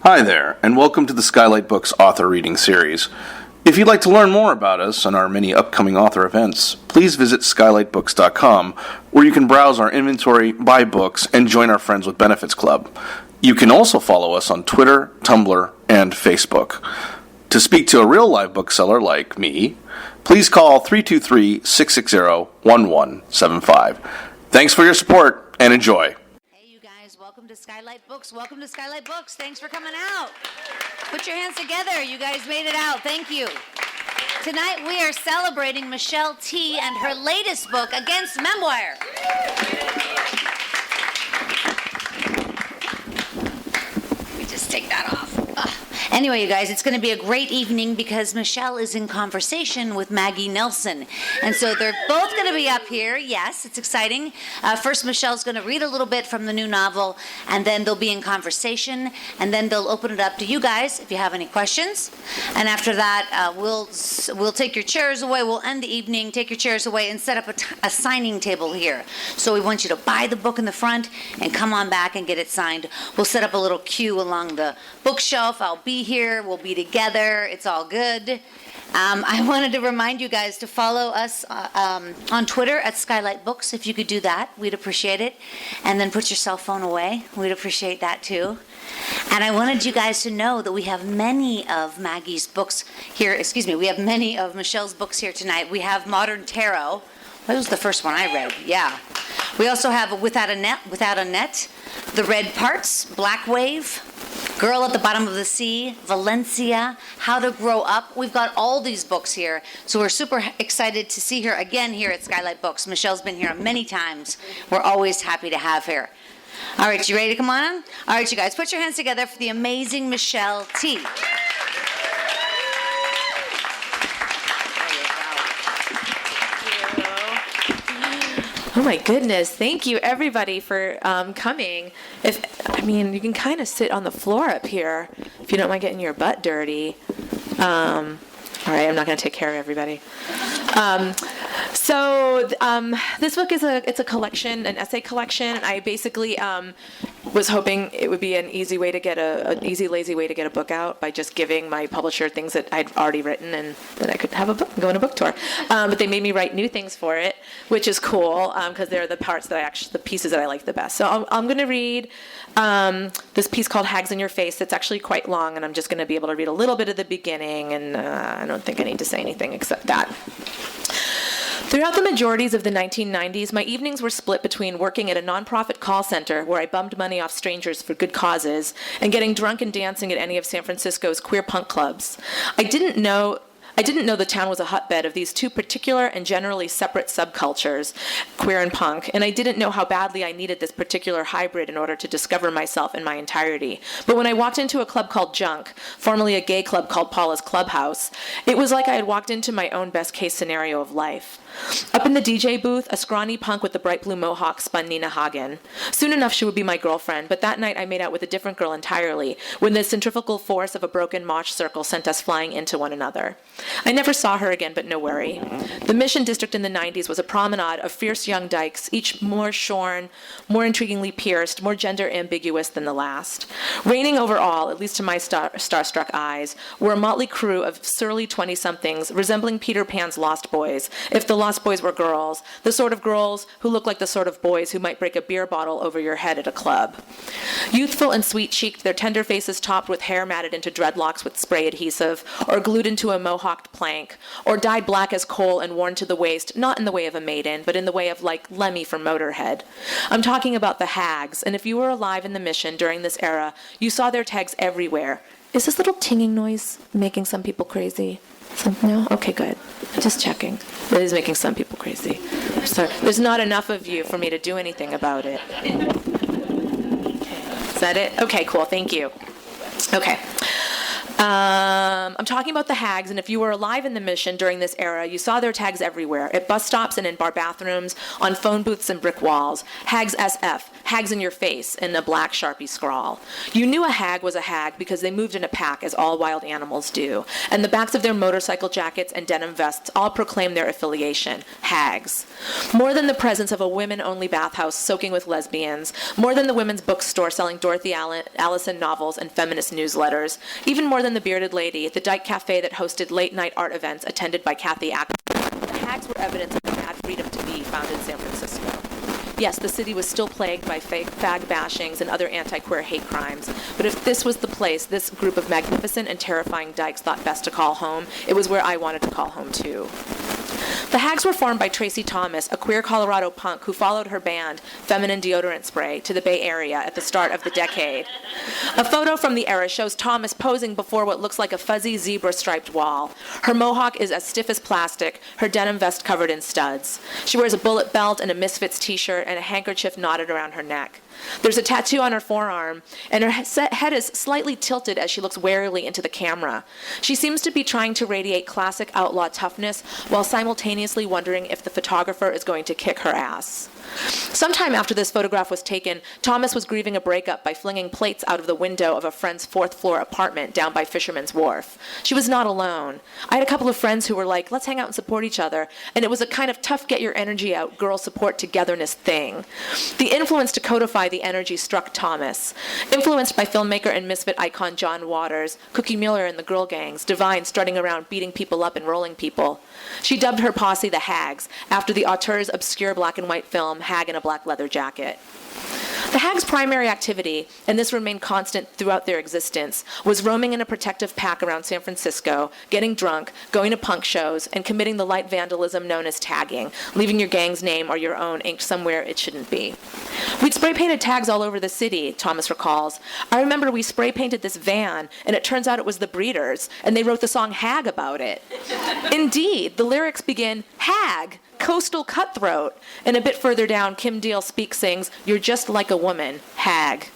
Hi there, and welcome to the Skylight Books author reading series. If you'd like to learn more about us and our many upcoming author events, please visit skylightbooks.com, where you can browse our inventory, buy books, and join our Friends with Benefits Club. You can also follow us on Twitter, Tumblr, and Facebook. To speak to a real live bookseller like me, please call 323-660-1175. Thanks for your support, and enjoy. Welcome to Skylight Books. Welcome to Skylight Books. Thanks for coming out. Put your hands together. You guys made it out. Thank you. Tonight we are celebrating Michelle T. and her latest book, Against Memoir. Let me just take that off. Anyway, you guys, it's going to be a great evening because Michelle is in conversation with Maggie Nelson. And so they're both going to be up here. Yes, it's exciting. First, Michelle's going to read a little bit from the new novel, and then they'll be in conversation, and then they'll open it up to you guys if you have any questions. And after that, we'll take your chairs away. We'll end the evening, take your chairs away, and set up a signing table here. So we want you to buy the book in the front and come on back and get it signed. We'll set up a little queue along the bookshelf. I'll be here. We'll be together. It's all good. I wanted to remind you guys to follow us on Twitter at Skylight Books. If you could do that, we'd appreciate it. And then put your cell phone away. We'd appreciate that too. And I wanted you guys to know that we have many of Maggie's books here. We have many of Michelle's books here tonight. We have Modern Tarot. That was the first one I read. Yeah. We also have Without a Net, The Red Parts, Black Wave, Girl at the Bottom of the Sea, Valencia, How to Grow Up. We've got all these books here, so we're super excited to see her again here at Skylight Books. Michelle's been here many times. We're always happy to have her. All right, you ready to come on? All right, you guys, put your hands together for the amazing Michelle T. Oh my goodness! Thank you, everybody, for coming. You can kind of sit on the floor up here if you don't mind getting your butt dirty. All right, I'm not going to take care of everybody. This book is a collection, an essay collection. I basically was hoping it would be an easy, lazy way to get a book out by just giving my publisher things that I'd already written, and then I could have a book and go on a book tour. But they made me write new things for it, which is cool because they're the parts the pieces that I like the best. So I'm going to read this piece called "Hags in Your Face." That's actually quite long, and I'm just going to be able to read a little bit of the beginning, and I don't think I need to say anything except that. Throughout the majorities of the 1990s, my evenings were split between working at a nonprofit call center where I bummed money off strangers for good causes and getting drunk and dancing at any of San Francisco's queer punk clubs. I didn't know the town was a hotbed of these two particular and generally separate subcultures, queer and punk, and I didn't know how badly I needed this particular hybrid in order to discover myself in my entirety. But when I walked into a club called Junk, formerly a gay club called Paula's Clubhouse, it was like I had walked into my own best-case scenario of life. Up in the DJ booth, a scrawny punk with the bright blue mohawk spun Nina Hagen. Soon enough, she would be my girlfriend, but that night I made out with a different girl entirely, when the centrifugal force of a broken mosh circle sent us flying into one another. I never saw her again, but no worry. The Mission District in the 90s was a promenade of fierce young dykes, each more shorn, more intriguingly pierced, more gender ambiguous than the last. Reigning over all, at least to my starstruck eyes, were a motley crew of surly 20-somethings resembling Peter Pan's Lost Boys, if the Lost Boys were girls, the sort of girls who look like the sort of boys who might break a beer bottle over your head at a club. Youthful and sweet-cheeked, their tender faces topped with hair matted into dreadlocks with spray adhesive, or glued into a mohawked plank, or dyed black as coal and worn to the waist, not in the way of a maiden, but in the way of, like, Lemmy from Motorhead. I'm talking about the hags, and if you were alive in the Mission during this era, you saw their tags everywhere. Is this little tinging noise making some people crazy? No? Okay, good. Just checking. It is making some people crazy. Sorry. There's not enough of you for me to do anything about it. Is that it? Okay, cool. Thank you. Okay. I'm talking about the hags, and if you were alive in the Mission during this era, you saw their tags everywhere, at bus stops and in bar bathrooms, on phone booths and brick walls. Hags SF, hags in your face in a black Sharpie scrawl. You knew a hag was a hag because they moved in a pack, as all wild animals do, and the backs of their motorcycle jackets and denim vests all proclaim their affiliation, hags. More than the presence of a women-only bathhouse soaking with lesbians, more than the women's bookstore selling Dorothy Allison novels and feminist newsletters, even more than the bearded lady, the Dyke Cafe that hosted late-night art events attended by Kathy Acker, the hags were evidence of the mad freedom to be found in San Francisco. Yes, the city was still plagued by fag bashings and other anti-queer hate crimes, but if this was the place this group of magnificent and terrifying dykes thought best to call home, it was where I wanted to call home too. The hags were formed by Tracy Thomas, a queer Colorado punk who followed her band, Feminine Deodorant Spray, to the Bay Area at the start of the decade. A photo from the era shows Thomas posing before what looks like a fuzzy zebra-striped wall. Her mohawk is as stiff as plastic, her denim vest covered in studs. She wears a bullet belt and a Misfits t-shirt and a handkerchief knotted around her neck. There's a tattoo on her forearm, and her head is slightly tilted as she looks warily into the camera. She seems to be trying to radiate classic outlaw toughness while simultaneously wondering if the photographer is going to kick her ass. Sometime after this photograph was taken, Thomas was grieving a breakup by flinging plates out of the window of a friend's fourth-floor apartment down by Fisherman's Wharf. She was not alone. I had a couple of friends who were like, let's hang out and support each other, and it was a kind of tough get-your-energy-out, girl support togetherness thing. The influence to codify the energy struck Thomas. Influenced by filmmaker and misfit icon John Waters, Cookie Mueller and the Girl Gangs, Divine strutting around beating people up and rolling people. She dubbed her posse the Hags, after the auteur's obscure black-and-white film Hag in a Black Leather Jacket. The Hags' primary activity, and this remained constant throughout their existence, was roaming in a protective pack around San Francisco, getting drunk, going to punk shows, and committing the light vandalism known as tagging, leaving your gang's name or your own inked somewhere it shouldn't be. We'd spray-painted tags all over the city, Thomas recalls. I remember we spray-painted this van, and it turns out it was the Breeders, and they wrote the song Hag about it. Indeed, the lyrics begin, Hag, coastal cutthroat. And a bit further down, Kim Deal sings, you're just like a woman, hag.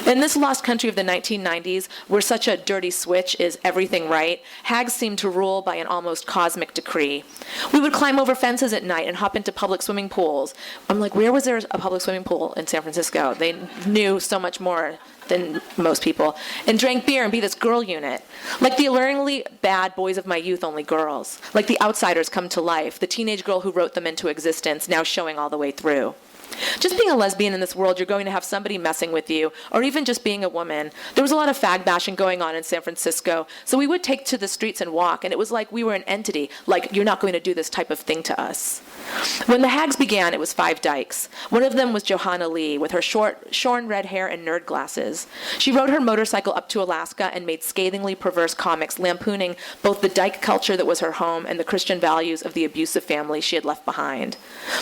In this lost country of the 1990s, where such a dirty switch is everything right, hags seemed to rule by an almost cosmic decree. We would climb over fences at night and hop into public swimming pools. I'm like, where was there a public swimming pool in San Francisco? They knew so much more than most people, and drank beer and be this girl unit. Like the alluringly bad boys of my youth, only girls. Like the outsiders come to life, the teenage girl who wrote them into existence, now showing all the way through. Just being a lesbian in this world, you're going to have somebody messing with you, or even just being a woman. There was a lot of fag bashing going on in San Francisco, so we would take to the streets and walk, and it was like we were an entity, like you're not going to do this type of thing to us. When the Hags began, it was 5 dykes. One of them was Johanna Lee, with her short, shorn red hair and nerd glasses. She rode her motorcycle up to Alaska and made scathingly perverse comics lampooning both the dyke culture that was her home and the Christian values of the abusive family she had left behind.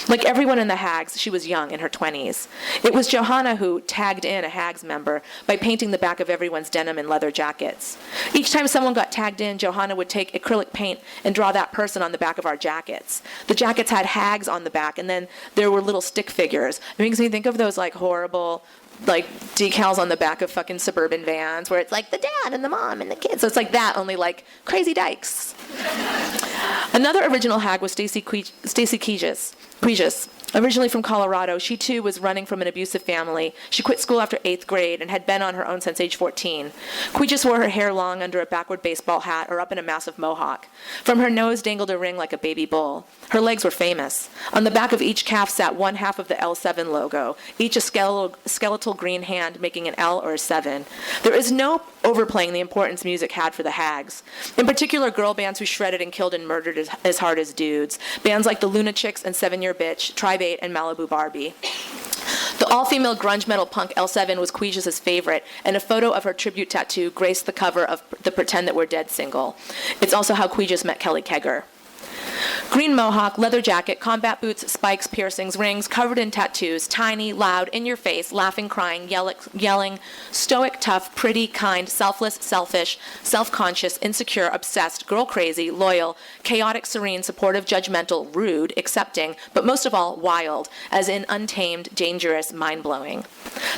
Like everyone in the Hags, she was young, in her 20s. It was Johanna who tagged in a Hags member by painting the back of everyone's denim and leather jackets. Each time someone got tagged in, Johanna would take acrylic paint and draw that person on the back of our jackets. The jackets had Hags on the back, and then there were little stick figures. It makes me think of those like horrible like decals on the back of fucking suburban vans where it's like the dad and the mom and the kids. So it's like that, only like crazy dykes. Another original hag was Stacy Quijis. Originally from Colorado, she too was running from an abusive family. She quit school after 8th grade and had been on her own since age 14. Quijis wore her hair long under a backward baseball hat or up in a massive mohawk. From her nose dangled a ring like a baby bull. Her legs were famous. On the back of each calf sat one half of the L7 logo, each a skeletal green hand making an L or a 7. There is no overplaying the importance music had for the Hags. In particular, girl bands who shredded and killed and murdered as hard as dudes. Bands like the Luna Chicks and 7 Year Bitch, Tribe 8, and Malibu Barbie. The all-female grunge metal punk L7 was Quijis' favorite, and a photo of her tribute tattoo graced the cover of the Pretend That We're Dead single. It's also how Quijis met Kelly Kegger. Green mohawk, leather jacket, combat boots, spikes, piercings, rings, covered in tattoos, tiny, loud, in your face, laughing, crying, yelling, stoic, tough, pretty, kind, selfless, selfish, self-conscious, insecure, obsessed, girl crazy, loyal, chaotic, serene, supportive, judgmental, rude, accepting, but most of all, wild, as in untamed, dangerous, mind-blowing.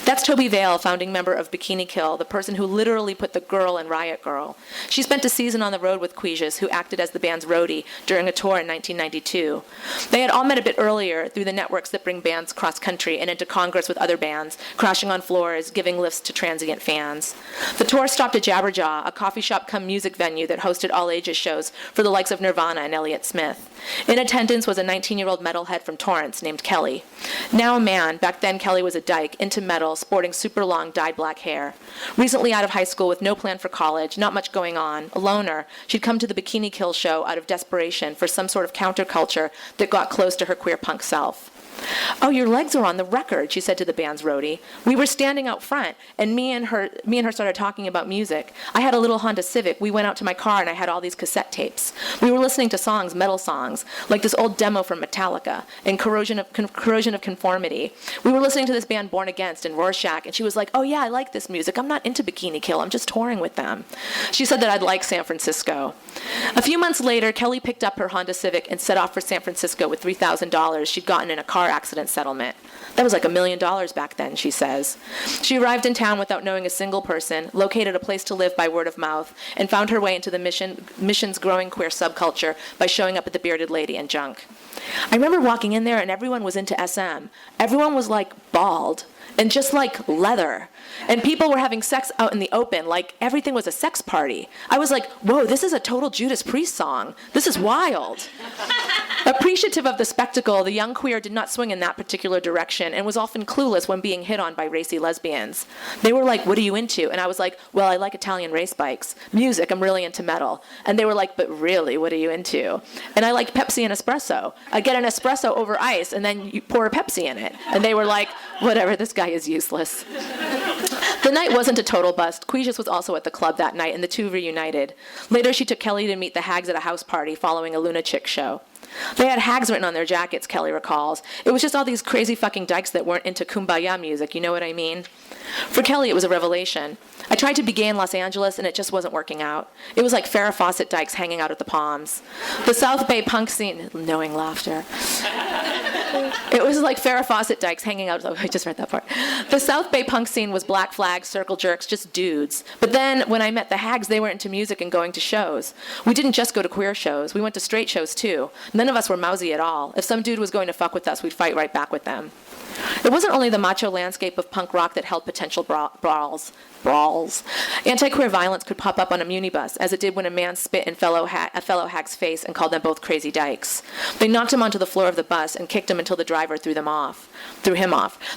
That's Toby Vale, founding member of Bikini Kill, the person who literally put the girl in Riot Girl. She spent a season on the road with Quijis, who acted as the band's roadie during a tour in 1992. They had all met a bit earlier through the networks that bring bands cross-country and into Congress with other bands, crashing on floors, giving lifts to transient fans. The tour stopped at Jabberjaw, a coffee shop come music venue that hosted all-ages shows for the likes of Nirvana and Elliott Smith. In attendance was a 19-year-old metalhead from Torrance named Kelly. Now a man, back then Kelly was a dyke, into metal, sporting super long dyed black hair. Recently out of high school with no plan for college, not much going on, a loner, she'd come to the Bikini Kill show out of desperation for some sort of counterculture that got close to her queer punk self. "Oh, your legs are on the record," she said to the band's roadie. "We were standing out front, and me and her started talking about music. I had a little Honda Civic. We went out to my car, and I had all these cassette tapes. We were listening to songs, metal songs, like this old demo from Metallica and Corrosion of Conformity. We were listening to this band Born Against and Rorschach, and she was like, 'Oh yeah, I like this music. I'm not into Bikini Kill. I'm just touring with them.' She said that I'd like San Francisco." A few months later, Kelly picked up her Honda Civic and set off for San Francisco with $3,000 she'd gotten in a car accident settlement. That was like $1 million back then, she says. She arrived in town without knowing a single person, located a place to live by word of mouth, and found her way into the mission's growing queer subculture by showing up at the Bearded Lady and Junk. I remember walking in there and everyone was into SM. Everyone was like bald and just like leather. And people were having sex out in the open, like everything was a sex party. I was like, whoa, this is a total Judas Priest song. This is wild. Appreciative of the spectacle, the young queer did not swing in that particular direction and was often clueless when being hit on by racy lesbians. They were like, "What are you into?" And I was like, "Well, I like Italian race bikes. Music, I'm really into metal." And they were like, "But really, what are you into?" And I like Pepsi and espresso. I get an espresso over ice and then you pour a Pepsi in it. And they were like, "Whatever, this guy is useless." The night wasn't a total bust. Queesius was also at the club that night, and the two reunited. Later, she took Kelly to meet the hags at a house party following a Luna Chick show. They had hags written on their jackets, Kelly recalls. It was just all these crazy fucking dykes that weren't into kumbaya music, you know what I mean? For Kelly, it was a revelation. I tried to be gay in Los Angeles, and it just wasn't working out. It was like Farrah Fawcett dykes hanging out at the Palms. The South Bay punk scene, knowing laughter. It was like Farrah Fawcett dykes hanging out. Oh, I just read that part. The South Bay punk scene was black flags, circle jerks, just dudes. But then when I met the hags, they were into music and going to shows. We didn't just go to queer shows. We went to straight shows, too. None of us were mousy at all. If some dude was going to fuck with us, we'd fight right back with them. It wasn't only the macho landscape of punk rock that held potential brawls. Anti-queer violence could pop up on a munibus, as it did when a man spit in a fellow hag's face and called them both crazy dykes. They knocked him onto the floor of the bus and kicked him until the driver threw him off.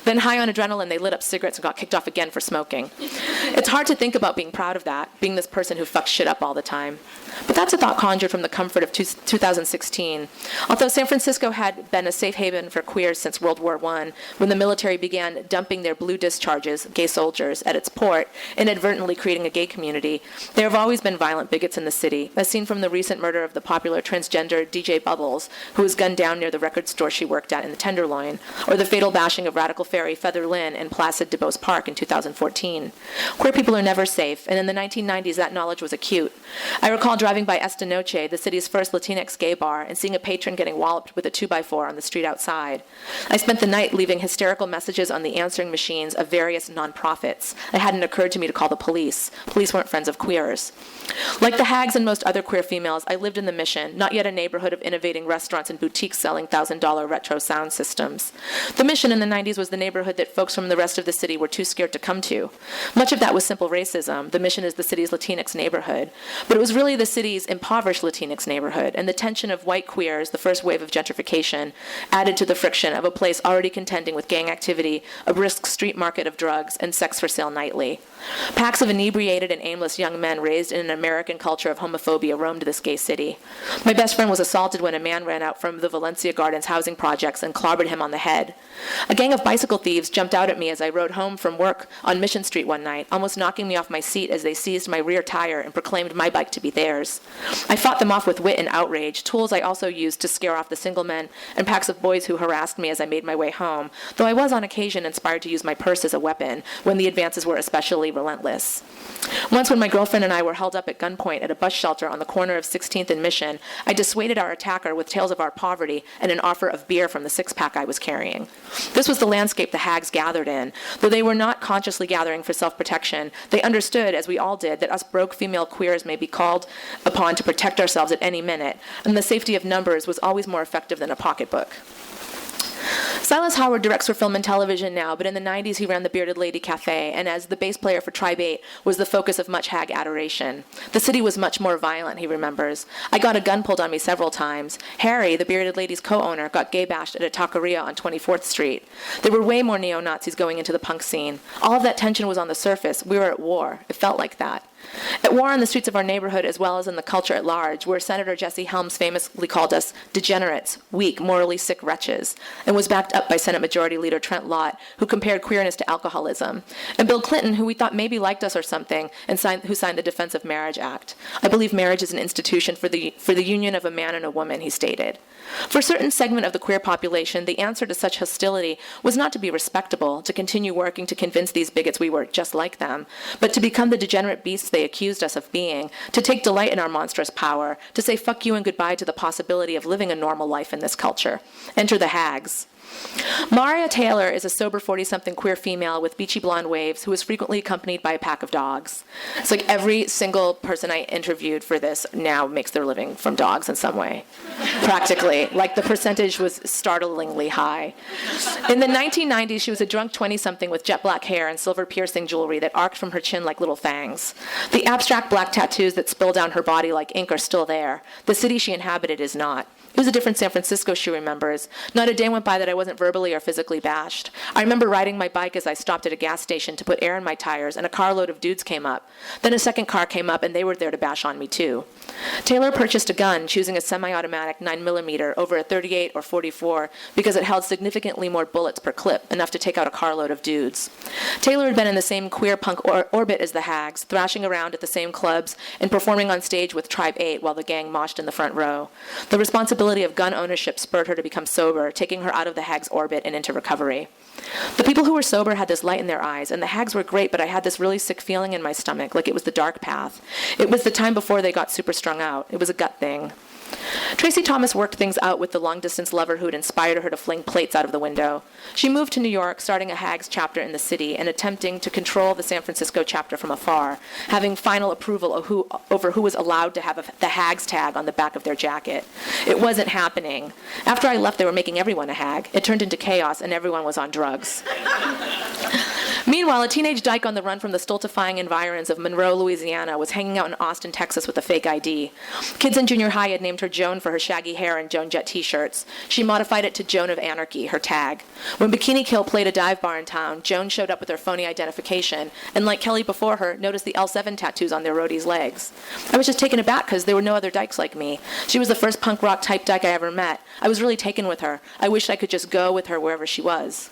Then, high on adrenaline, they lit up cigarettes and got kicked off again for smoking. It's hard to think about being proud of that, being this person who fucks shit up all the time. But that's a thought conjured from the comfort of 2016. Although San Francisco had been a safe haven for queers since World War I, when the military began dumping their blue discharges, gay soldiers, at its port, inadvertently creating a gay community, there have always been violent bigots in the city, as seen from the recent murder of the popular transgender DJ Bubbles, who was gunned down near the record store she worked at in the Tenderloin, or the fatal bashing of radical fairy Feather Lynn in Placid DuBose Park in 2014. Queer people are never safe, and in the 1990s that knowledge was acute. I recall driving by Esta Noche, the city's first Latinx gay bar, and seeing a patron getting walloped with a 2x4 on the street outside. I spent the night leaving hysterical messages on the answering machines of various nonprofits. It hadn't occurred to me to call the police. Police weren't friends of queers. Like the hags and most other queer females, I lived in the Mission, not yet a neighborhood of innovating restaurants and boutiques selling $1,000 retro sound systems. The Mission in the 90s was the neighborhood that folks from the rest of the city were too scared to come to. Much of that was simple racism. The Mission is the city's Latinx neighborhood. But it was really the city's impoverished Latinx neighborhood, and the tension of white queers, the first wave of gentrification, added to the friction of a place already contending with gang activity, a brisk street market of drugs, and sex for sale nightly. Packs of inebriated and aimless young men raised in an American culture of homophobia roamed this gay city. My best friend was assaulted when a man ran out from the Valencia Gardens housing projects and clobbered him on the head. A gang of bicycle thieves jumped out at me as I rode home from work on Mission Street one night, almost knocking me off my seat as they seized my rear tire and proclaimed my bike to be theirs. I fought them off with wit and outrage, tools I also used to scare off the single men and packs of boys who harassed me as I made my way home, though I was on occasion inspired to use my purse as a weapon when the advances were especially relentless. Once when my girlfriend and I were held up at gunpoint at a bus shelter on the corner of 16th and Mission, I dissuaded our attacker with tales of our poverty and an offer of beer from the six-pack I was carrying. This was the landscape the hags gathered in. Though they were not consciously gathering for self-protection, they understood, as we all did, that us broke female queers may be called upon to protect ourselves at any minute, and the safety of numbers was always more effective than a pocketbook. Silas Howard directs for film and television now, but in the 90s he ran the Bearded Lady Cafe, and as the bass player for Tribe 8, was the focus of much hag adoration. The city was much more violent, he remembers. I got a gun pulled on me several times. Harry, the Bearded Lady's co-owner, got gay bashed at a taqueria on 24th Street. There were way more neo-Nazis going into the punk scene. All of that tension was on the surface. We were at war. It felt like that. At war on the streets of our neighborhood as well as in the culture at large, where Senator Jesse Helms famously called us degenerates, weak, morally sick wretches, and was backed up by Senate Majority Leader Trent Lott, who compared queerness to alcoholism, and Bill Clinton, who we thought maybe liked us or something, and who signed the Defense of Marriage Act. I believe marriage is an institution for the union of a man and a woman, he stated. For a certain segment of the queer population, the answer to such hostility was not to be respectable, to continue working to convince these bigots we were just like them, but to become the degenerate beasts they accused us of being, to take delight in our monstrous power, to say fuck you and goodbye to the possibility of living a normal life in this culture. Enter the hags. Maria Taylor is a sober 40-something queer female with beachy blonde waves who is frequently accompanied by a pack of dogs. It's like every single person I interviewed for this now makes their living from dogs in some way. Practically. Like the percentage was startlingly high. In the 1990s, she was a drunk 20-something with jet black hair and silver piercing jewelry that arced from her chin like little fangs. The abstract black tattoos that spill down her body like ink are still there. The city she inhabited is not. It was a different San Francisco, she remembers. Not a day went by that I wasn't verbally or physically bashed. I remember riding my bike as I stopped at a gas station to put air in my tires, and a carload of dudes came up. Then a second car came up, and they were there to bash on me, too. Taylor purchased a gun, choosing a semi-automatic 9mm over a 38 or 44 because it held significantly more bullets per clip, enough to take out a carload of dudes. Taylor had been in the same queer punk orbit as the hags, thrashing around at the same clubs and performing on stage with Tribe 8 while the gang moshed in the front row. The responsibility of gun ownership spurred her to become sober, taking her out of the hags' orbit and into recovery. The people who were sober had this light in their eyes, and the hags were great, but I had this really sick feeling in my stomach, like it was the dark path. It was the time before they got super strung out. It was a gut thing. Tracy Thomas worked things out with the long-distance lover who'd inspired her to fling plates out of the window. She moved to New York, starting a hags chapter in the city and attempting to control the San Francisco chapter from afar, having final approval over who was allowed to have the hags tag on the back of their jacket. It wasn't happening. After I left, they were making everyone a hag. It turned into chaos, and everyone was on drugs. Meanwhile, a teenage dyke on the run from the stultifying environs of Monroe, Louisiana, was hanging out in Austin, Texas with a fake ID. Kids in junior high had named her Joan for her shaggy hair and Joan Jett t-shirts. She modified it to Joan of Anarchy, her tag. When Bikini Kill played a dive bar in town, Joan showed up with her phony identification, and like Kelly before her, noticed the L7 tattoos on their roadies' legs. I was just taken aback because there were no other dykes like me. She was the first punk rock type dyke I ever met. I was really taken with her. I wished I could just go with her wherever she was.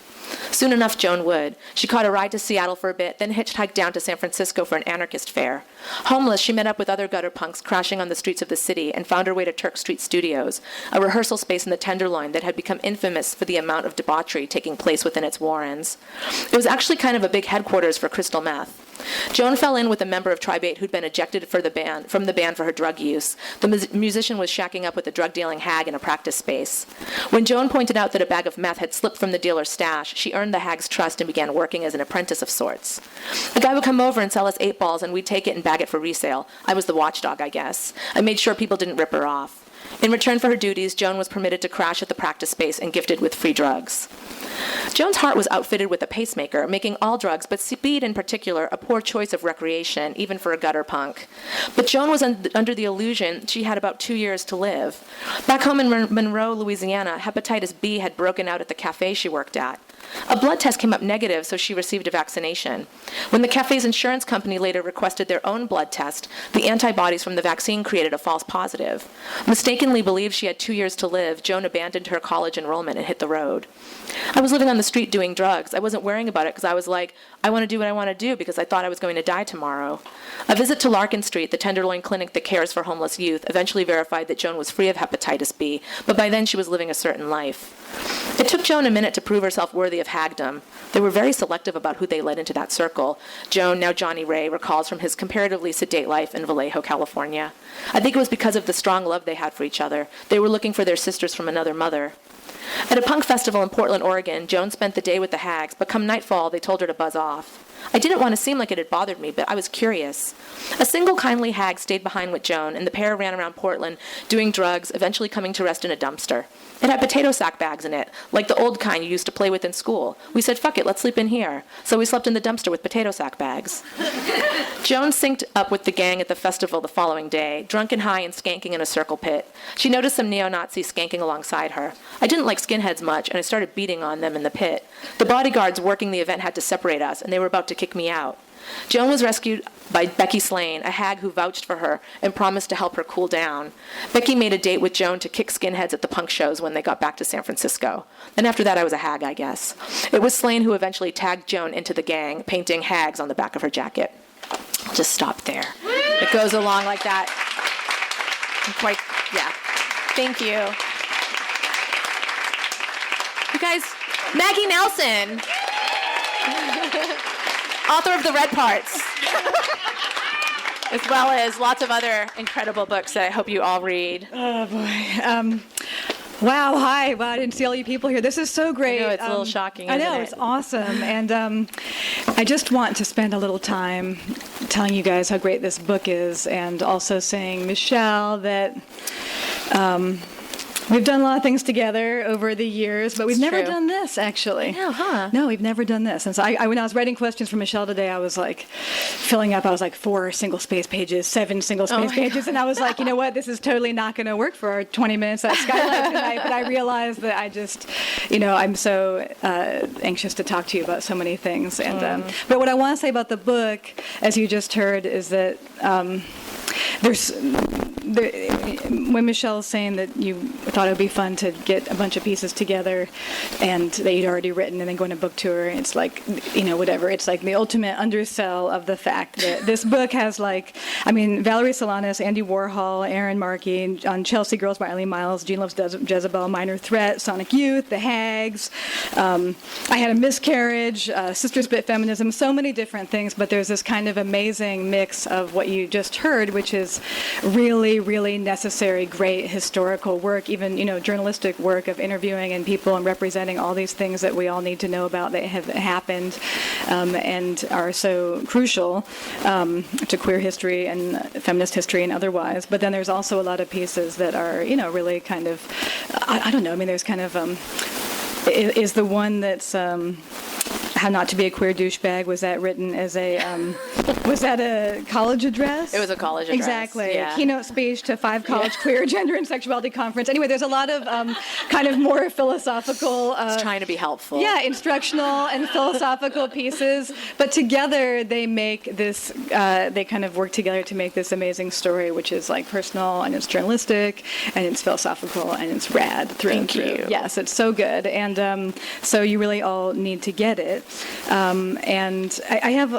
Soon enough, Joan would. She caught a ride to Seattle for a bit, then hitchhiked down to San Francisco for an anarchist fair. Homeless, she met up with other gutter punks crashing on the streets of the city and found her way to Turk Street Studios, a rehearsal space in the Tenderloin that had become infamous for the amount of debauchery taking place within its warrens. It was actually kind of a big headquarters for crystal meth. Joan fell in with a member of Tribe 8 who'd been ejected from the band for her drug use. The musician was shacking up with a drug-dealing hag in a practice space. When Joan pointed out that a bag of meth had slipped from the dealer's stash, she earned the hag's trust and began working as an apprentice of sorts. A guy would come over and sell us 8 balls, and we'd take it and bag it for resale. I was the watchdog, I guess. I made sure people didn't rip her off. In return for her duties, Joan was permitted to crash at the practice space and gifted with free drugs. Joan's heart was outfitted with a pacemaker, making all drugs, but speed in particular, a poor choice of recreation, even for a gutter punk. But Joan was under the illusion she had about 2 years to live. Back home in Monroe, Louisiana, hepatitis B had broken out at the cafe she worked at. A blood test came up negative, so she received a vaccination. When the cafe's insurance company later requested their own blood test, the antibodies from the vaccine created a false positive. Mistakenly believed she had 2 years to live, Joan abandoned her college enrollment and hit the road. I was living on the street doing drugs. I wasn't worrying about it because I was like, I want to do what I want to do because I thought I was going to die tomorrow. A visit to Larkin Street, the Tenderloin clinic that cares for homeless youth, eventually verified that Joan was free of hepatitis B, but by then she was living a certain life. It took Joan a minute to prove herself worthy of hagdom. They were very selective about who they let into that circle. Joan, now Johnny Ray, recalls from his comparatively sedate life in Vallejo, California. I think it was because of the strong love they had for each other. They were looking for their sisters from another mother. At a punk festival in Portland, Oregon, Joan spent the day with the hags, but come nightfall, they told her to buzz off. I didn't want to seem like it had bothered me, but I was curious. A single kindly hag stayed behind with Joan, and the pair ran around Portland, doing drugs, eventually coming to rest in a dumpster. It had potato sack bags in it, like the old kind you used to play with in school. We said, fuck it, let's sleep in here. So we slept in the dumpster with potato sack bags. Joan synced up with the gang at the festival the following day, drunk and high and skanking in a circle pit. She noticed some neo-Nazis skanking alongside her. I didn't like skinheads much, and I started beating on them in the pit. The bodyguards working the event had to separate us, and they were about to kick me out. Joan was rescued by Becky Slane, a hag who vouched for her and promised to help her cool down. Becky made a date with Joan to kick skinheads at the punk shows when they got back to San Francisco. And after that, I was a hag, I guess. It was Slane who eventually tagged Joan into the gang, painting hags on the back of her jacket. Just stop there. It goes along like that. Yeah. Thank you. You guys, Maggie Nelson. Author of The Red Parts, as well as lots of other incredible books that I hope you all read. Oh, boy. Wow, hi. Wow, I didn't see all you people here. This is so great. I know, it's a little shocking, I know, isn't it? it's awesome. And I just want to spend a little time telling you guys how great this book is, and also saying, Michelle, that we've done a lot of things together over the years, but we've never done this, actually. No, huh? No, we've never done this. And so when I was writing questions for Michelle today, I was like filling up, 4 single-space pages, 7 single-space pages, and I was like, you know what, this is totally not going to work for our 20 minutes at Skylight tonight, but I realized that I just, I'm so anxious to talk to you about so many things. And but what I want to say about the book, as you just heard, is that when Michelle's saying that you thought it would be fun to get a bunch of pieces together and that you'd already written and then go on a book tour, it's like, whatever. It's like the ultimate undersell of the fact that this book has Valerie Solanas, Andy Warhol, Aaron Markey, on Chelsea Girls by Eileen Miles, Gene Loves Jezebel, Minor Threat, Sonic Youth, The Hags. I Had a Miscarriage, Sister Spit Feminism, so many different things, but there's this kind of amazing mix of what you just heard, which is really, really necessary, great historical work, even, journalistic work of interviewing and people and representing all these things that we all need to know about that have happened and are so crucial to queer history and feminist history and otherwise. But then there's also a lot of pieces that are, really kind of, I don't know, there's kind of, is the one that's How Not to Be a Queer Douchebag, was that written as was that a college address? It was a college address. Exactly. Yeah. A keynote speech to 5 college queer gender and sexuality conference. Anyway, there's a lot of kind of more philosophical... It's trying to be helpful. Yeah, instructional and philosophical pieces. But together they make this, they kind of work together to make this amazing story, which is personal, and it's journalistic, and it's philosophical, and it's rad through and through. Thank you. Yes, it's so good. And so you really all need to get it. And I have,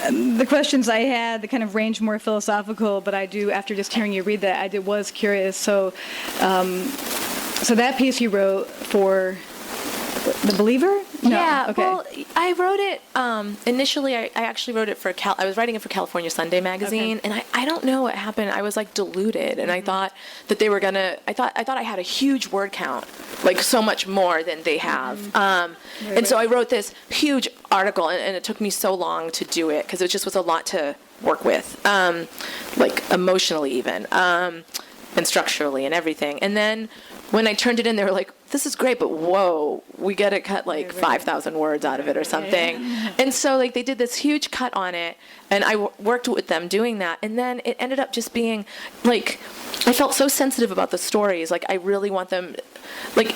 the questions I had, they kind of range more philosophical, but I do, after just hearing you read that, was curious. So that piece you wrote for The Believer? No. Yeah, okay. well, I wrote it, initially, I actually wrote it for, I was writing it for California Sunday magazine, Okay. and I don't know what happened. I was deluded, and I thought that they were gonna, I thought I had a huge word count, so much more than they have. And so I wrote this huge article, and it took me so long to do it, because it just was a lot to work with, emotionally even, and structurally and everything. And then when I turned it in, they were like, this is great, but whoa, we got to cut 5,000 words out of it or something. And so they did this huge cut on it, and I worked with them doing that. And then it ended up just being I felt so sensitive about the stories. I really want them,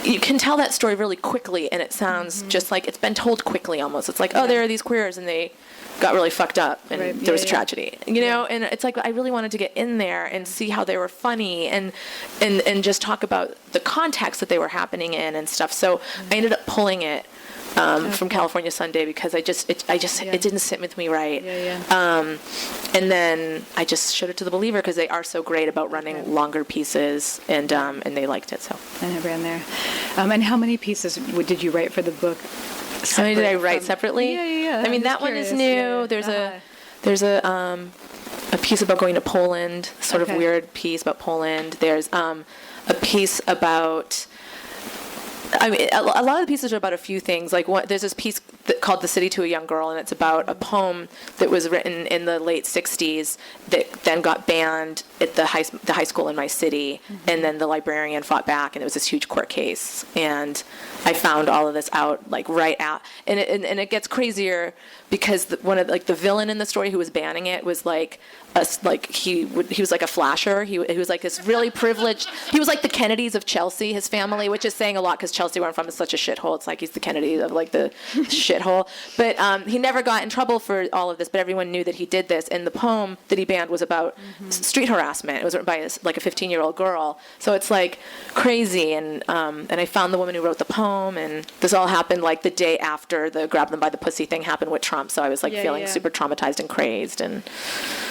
you can tell that story really quickly, and it sounds just like it's been told quickly almost. It's there are these queers, and they got really fucked up, and there was tragedy, and it's I really wanted to get in there and see how they were funny and just talk about the context that they were happening in and stuff. So I ended up pulling it from California Sunday, because it didn't sit with me right. And then I just showed it to the Believer because they are so great about running longer pieces, and they liked it. So. And I ran there. And how many pieces did you write for the book? How many did I write separately? Yeah. I mean, that one is new. There's a piece about going to Poland, sort of weird piece about Poland. There's a piece about. I mean, a lot of the pieces are about a few things. Like there's this piece called "The City to a Young Girl," and it's about a poem that was written in the late '60s that then got banned at the high school in my city, and then the librarian fought back, and it was this huge court case. And I found all of this out right out, and it gets crazier because one of the villain in the story who was banning it was he was like a flasher. He was like this really privileged. He was like the Kennedys of Chelsea, his family, which is saying a lot because Chelsea, where I'm from, is such a shithole. It's like he's the Kennedy of the shithole. But he never got in trouble for all of this. But everyone knew that he did this. And the poem that he banned was about street harassment. It was written by a 15-year-old girl. So it's like crazy. And I found the woman who wrote the poem. And this all happened like the day after the grab them by the pussy thing happened with Trump. So I was feeling super traumatized and crazed. And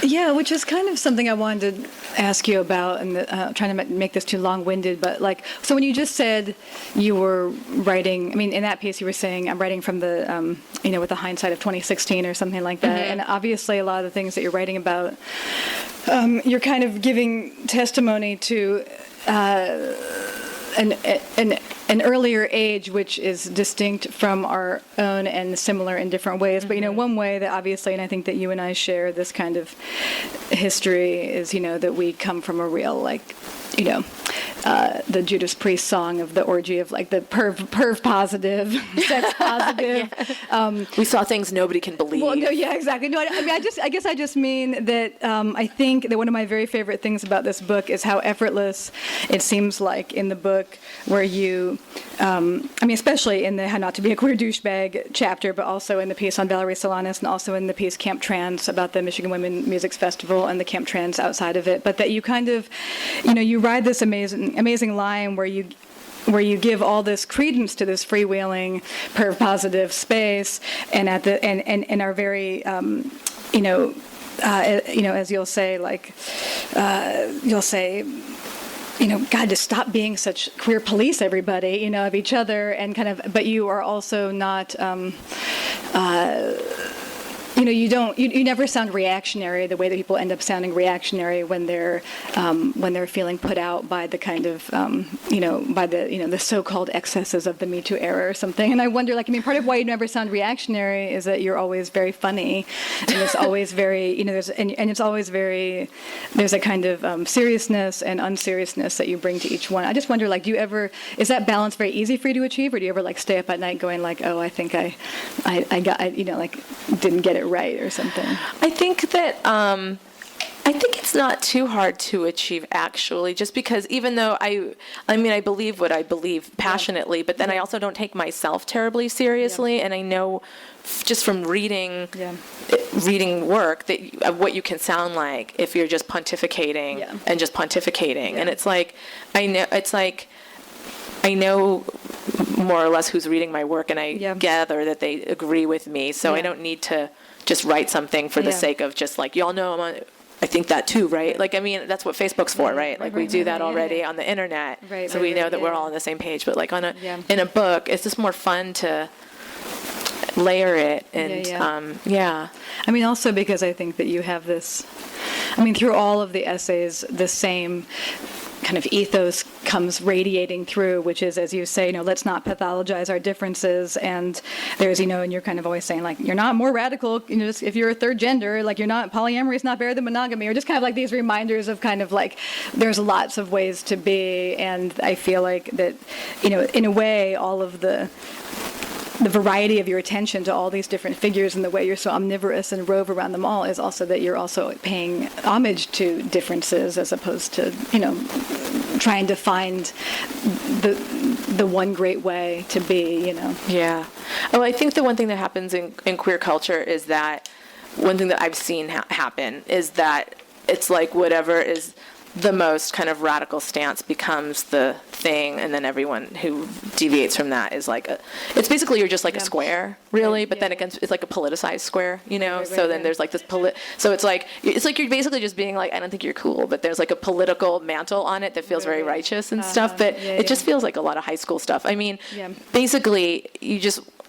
yeah, which is kind of something I wanted to ask you about, and trying to make this too long-winded. But so when you just said you were writing, I mean, in that piece you were saying I'm writing from the, with the hindsight of 2016 or something like that. And obviously a lot of the things that you're writing about, you're kind of giving testimony to an earlier age, which is distinct from our own and similar in different ways. But, one way that obviously, and I think that you and I share this kind of history is, that we come from a real, the Judas Priest song of the orgy of the perv positive, sex positive. We saw things nobody can believe. Well, no, yeah, exactly. No, I guess I just mean that I think that one of my very favorite things about this book is how effortless it seems like in the book, where you, especially in the How Not to Be a Queer Douchebag chapter, but also in the piece on Valerie Solanas, and also in the piece Camp Trans about the Michigan Women Music Festival and the Camp Trans outside of it, but that you kind of, you ride this amazing line where you give all this credence to this freewheeling, perv positive space, and and are very, as you'll say, God, to stop being such queer police, everybody, of each other, and but you are also not. You never sound reactionary the way that people end up sounding reactionary when they're feeling put out by the kind of by the so-called excesses of the Me Too era or something. And I wonder, part of why you never sound reactionary is that you're always very funny, and it's always very there's a kind of seriousness and unseriousness that you bring to each one. I just wonder, is that balance very easy for you to achieve, or do you ever stay up at night going oh, I think I didn't get it right or something? I think that I think it's not too hard to achieve, actually, just because even though I believe what I believe passionately, but then I also don't take myself terribly seriously, and I know just from reading work that what you can sound like if you're just pontificating and just pontificating, and it's I know more or less who's reading my work, and I gather that they agree with me, so I don't need to just write something for the sake of just y'all know I think that too, right? That's what Facebook's for, right? We do that already on the internet, so we know that we're all on the same page. But in a book, it's just more fun to layer it, and also because I think that you have this. Through all of the essays, the same kind of ethos comes radiating through, which is, as you say, let's not pathologize our differences. And there's, and you're kind of always saying, you're not more radical, just if you're a third gender, you're not, polyamory is not better than monogamy, or just kind of these reminders of there's lots of ways to be. And I feel that, in a way, all of the variety of your attention to all these different figures and the way you're so omnivorous and rove around them all is also that you're also paying homage to differences as opposed to, trying to find the one great way to be, Yeah. Well, I think the one thing that happens in queer culture is that one thing that I've seen happen is that it's whatever is the most kind of radical stance becomes the thing, and then everyone who deviates from that is like it's basically you're just like a square, really, but then it's like a politicized square, so then there's like this so it's like you're basically just being like, I don't think you're cool, but there's like a political mantle on it that feels very righteous and stuff, but it just feels like a lot of high school stuff. I mean, basically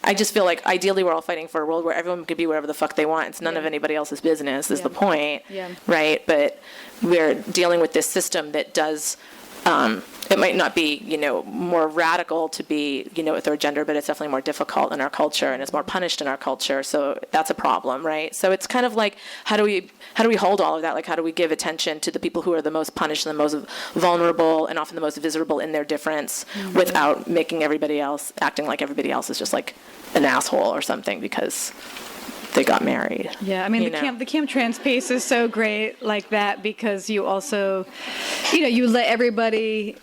I just feel like ideally we're all fighting for a world where everyone could be whatever the fuck they want. It's none of anybody else's business is the point, right? But we're dealing with this system that does, it might not be, more radical to be, a third gender, but it's definitely more difficult in our culture and it's more punished in our culture. So that's a problem, right? So it's kind of like, how do we hold all of that? Like, how do we give attention to the people who are the most punished and the most vulnerable and often the most visible in their difference without making everybody else, acting like everybody else is just like an asshole or something because they got married. Yeah, I mean, the camp trans piece is so great like that because you also, you let everybody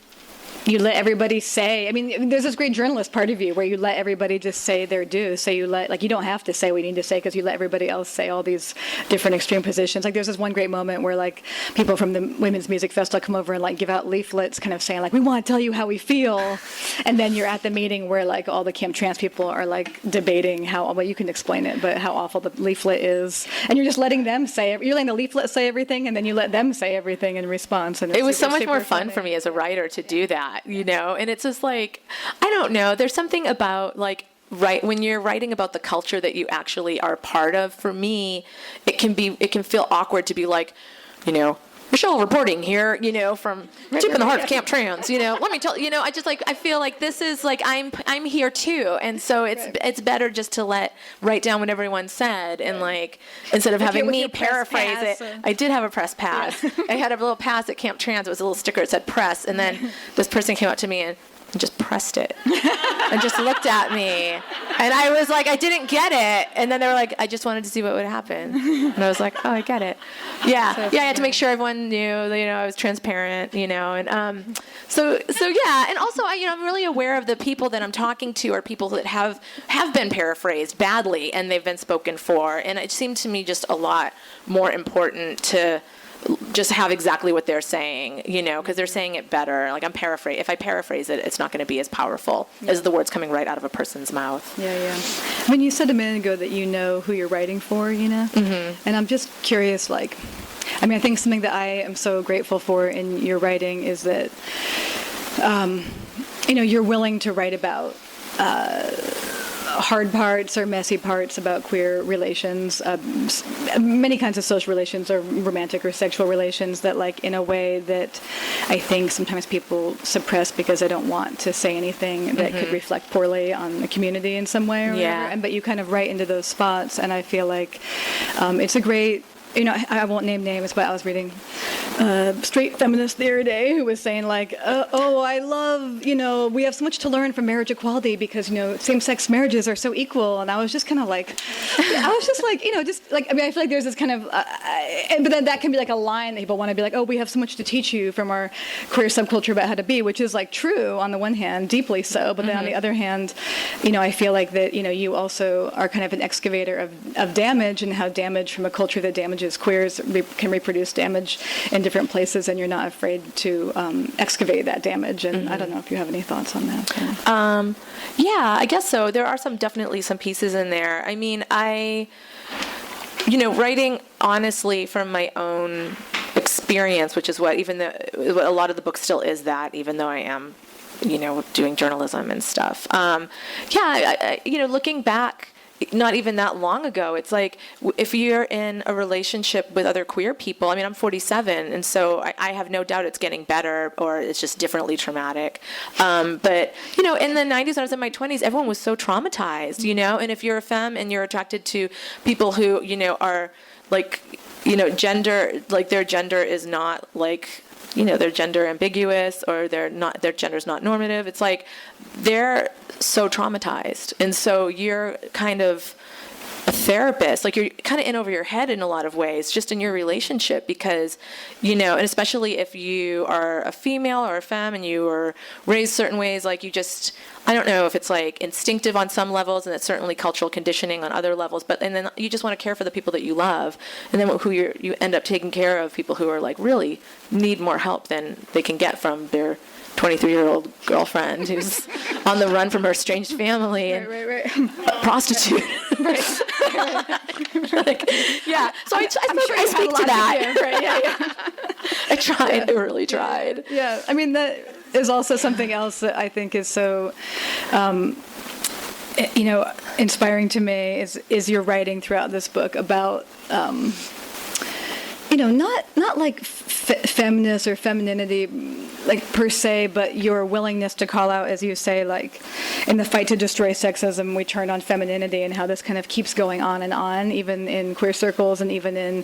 say, I mean, there's this great journalist part of you where you let everybody just say their due. So you don't have to say what you need to say because you let everybody else say all these different extreme positions. Like there's this one great moment where like people from the Women's Music Festival come over and like give out leaflets kind of saying like, we want to tell you how we feel. And then you're at the meeting where like all the camp trans people are like debating well, you can explain it, but how awful the leaflet is. And you're just letting them you're letting the leaflet say everything and then you let them say everything in response. And it was so much more fun for me as a writer to do that. And it's just like, I don't know, there's something about like, when you're writing about the culture that you actually are part of, for me, it can feel awkward to be like, Michelle reporting here, from deep in the heart of Camp Trans, let me tell I feel like this is like, I'm here too. And so it's better just to write down what everyone said and like, instead of having me paraphrase it. I did have a press pass. I had a little pass at Camp Trans. It was a little sticker that said press. And then this person came up to me and just pressed it and just looked at me. And I was like, I didn't get it. And then they were like, I just wanted to see what would happen. And I was like, oh, I get it. Yeah. I had to make sure everyone knew that, I was transparent, and so yeah. And also, I'm really aware of the people that I'm talking to are people that have been paraphrased badly and they've been spoken for. And it seemed to me just a lot more important to just have exactly what they're saying, because they're saying it better. Like if I paraphrase it, it's not going to be as powerful as the words coming right out of a person's mouth. Yeah. I mean, you said a minute ago that you know who you're writing for, Mm-hmm. And I'm just curious, I think something that I am so grateful for in your writing is that, you're willing to write about hard parts or messy parts about queer relations, many kinds of social relations or romantic or sexual relations that in a way that I think sometimes people suppress because they don't want to say anything that could reflect poorly on the community in some way or whatever. But you kind of write into those spots, and I feel like it's a great, I won't name names, but I was reading straight feminist the other day who was saying I love, we have so much to learn from marriage equality because, same-sex marriages are so equal. And I was just kind of I feel like there's this kind of, but then that can be a line that people want to be like, oh, we have so much to teach you from our queer subculture about how to be, which is true on the one hand, deeply so. But then on the other hand, I feel like that, you also are kind of an excavator of damage and how damage from a culture that damages queers can reproduce damage in different places, and you're not afraid to excavate that damage. And I don't know if you have any thoughts on that. Yeah, I guess so. There are definitely some pieces in there. I mean, writing honestly from my own experience, which is what a lot of the book still is that, even though I am, doing journalism and stuff. Looking back, not even that long ago, it's like if you're in a relationship with other queer people, I mean, I'm 47, and so I have no doubt it's getting better, or it's just differently traumatic. But, in the 90s, when I was in my 20s, everyone was so traumatized, and if you're a femme and you're attracted to people who, are gender, their gender is not they're gender ambiguous, or their gender's not normative. It's they're so traumatized. And so you're kind of a therapist. Like, you're kind of in over your head in a lot of ways, just in your relationship, because, and especially if you are a female or a femme and you were raised certain ways, like, I don't know if it's like instinctive on some levels, and it's certainly cultural conditioning on other levels, and then you just want to care for the people that you love, and then you end up taking care of people who are like really need more help than they can get from their 23-year-old girlfriend who's on the run from her estranged family and a prostitute. Like, yeah. So I speak to that. I tried. I really tried. Yeah. I mean, that is also something else that I think is so, inspiring to me is your writing throughout this book about, not like feminist or femininity, like per se, but your willingness to call out, as you say, like in the fight to destroy sexism, we turn on femininity, and how this kind of keeps going on, even in queer circles, and even in,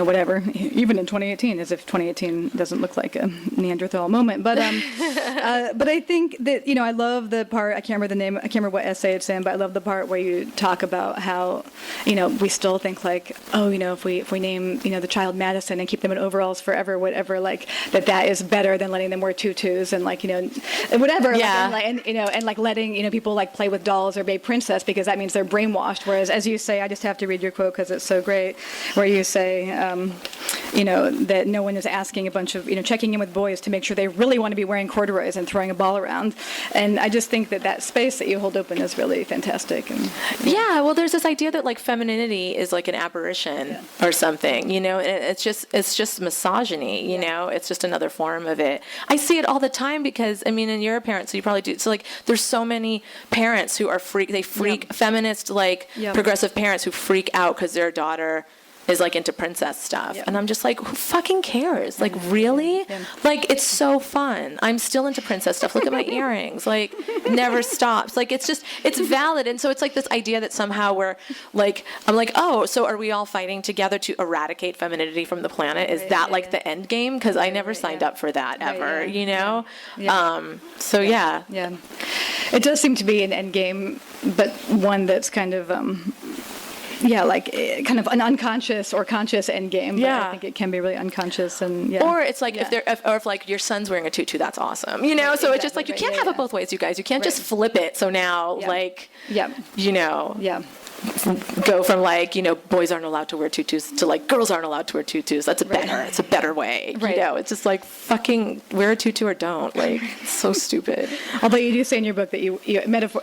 whatever, even in 2018, as if 2018 doesn't look like a Neanderthal moment. But but I think that, I love the part, I can't remember what essay it's in, but I love the part where you talk about how, we still think like, if we name, the child Madison and keep them in overalls forever, whatever, like that is better than letting them wear tutus and like, whatever. Yeah. And like letting, people like play with dolls or babe princess, because that means they're brainwashed. Whereas, as you say, I just have to read your quote because it's so great, where you say, that no one is asking a bunch of, checking in with boys to make sure they really want to be wearing corduroys and throwing a ball around. And I just think that space that you hold open is really fantastic. And, well, there's this idea that like femininity is like an aberration or something, and it's just misogyny, it's just another form of it. I see it all the time because, and you're a parent, so you probably do. So like, there's so many parents who are feminist, like progressive parents who freak out because their daughter is like into princess stuff. And I'm just like, who fucking cares? Like, really? Like, it's so fun. I'm still into princess stuff. Look at my earrings. Like, never stops. Like, it's valid. And so it's like this idea that somehow we're like, I'm like, oh, so are we all fighting together to eradicate femininity from the planet? Is that like the end game? Because I never signed up for that ever, So yeah. It does seem to be an end game, but one that's kind of, like kind of an unconscious or conscious end game. But I think it can be really unconscious and Or it's like if like your son's wearing a tutu, that's awesome. So exactly, it's just like you can't have it both ways, you guys. You can't just flip it. So now go from like, boys aren't allowed to wear tutus to like girls aren't allowed to wear tutus. That's it's a better way. It's just like fucking wear a tutu or don't. Like, it's so stupid. Although you do say in your book that you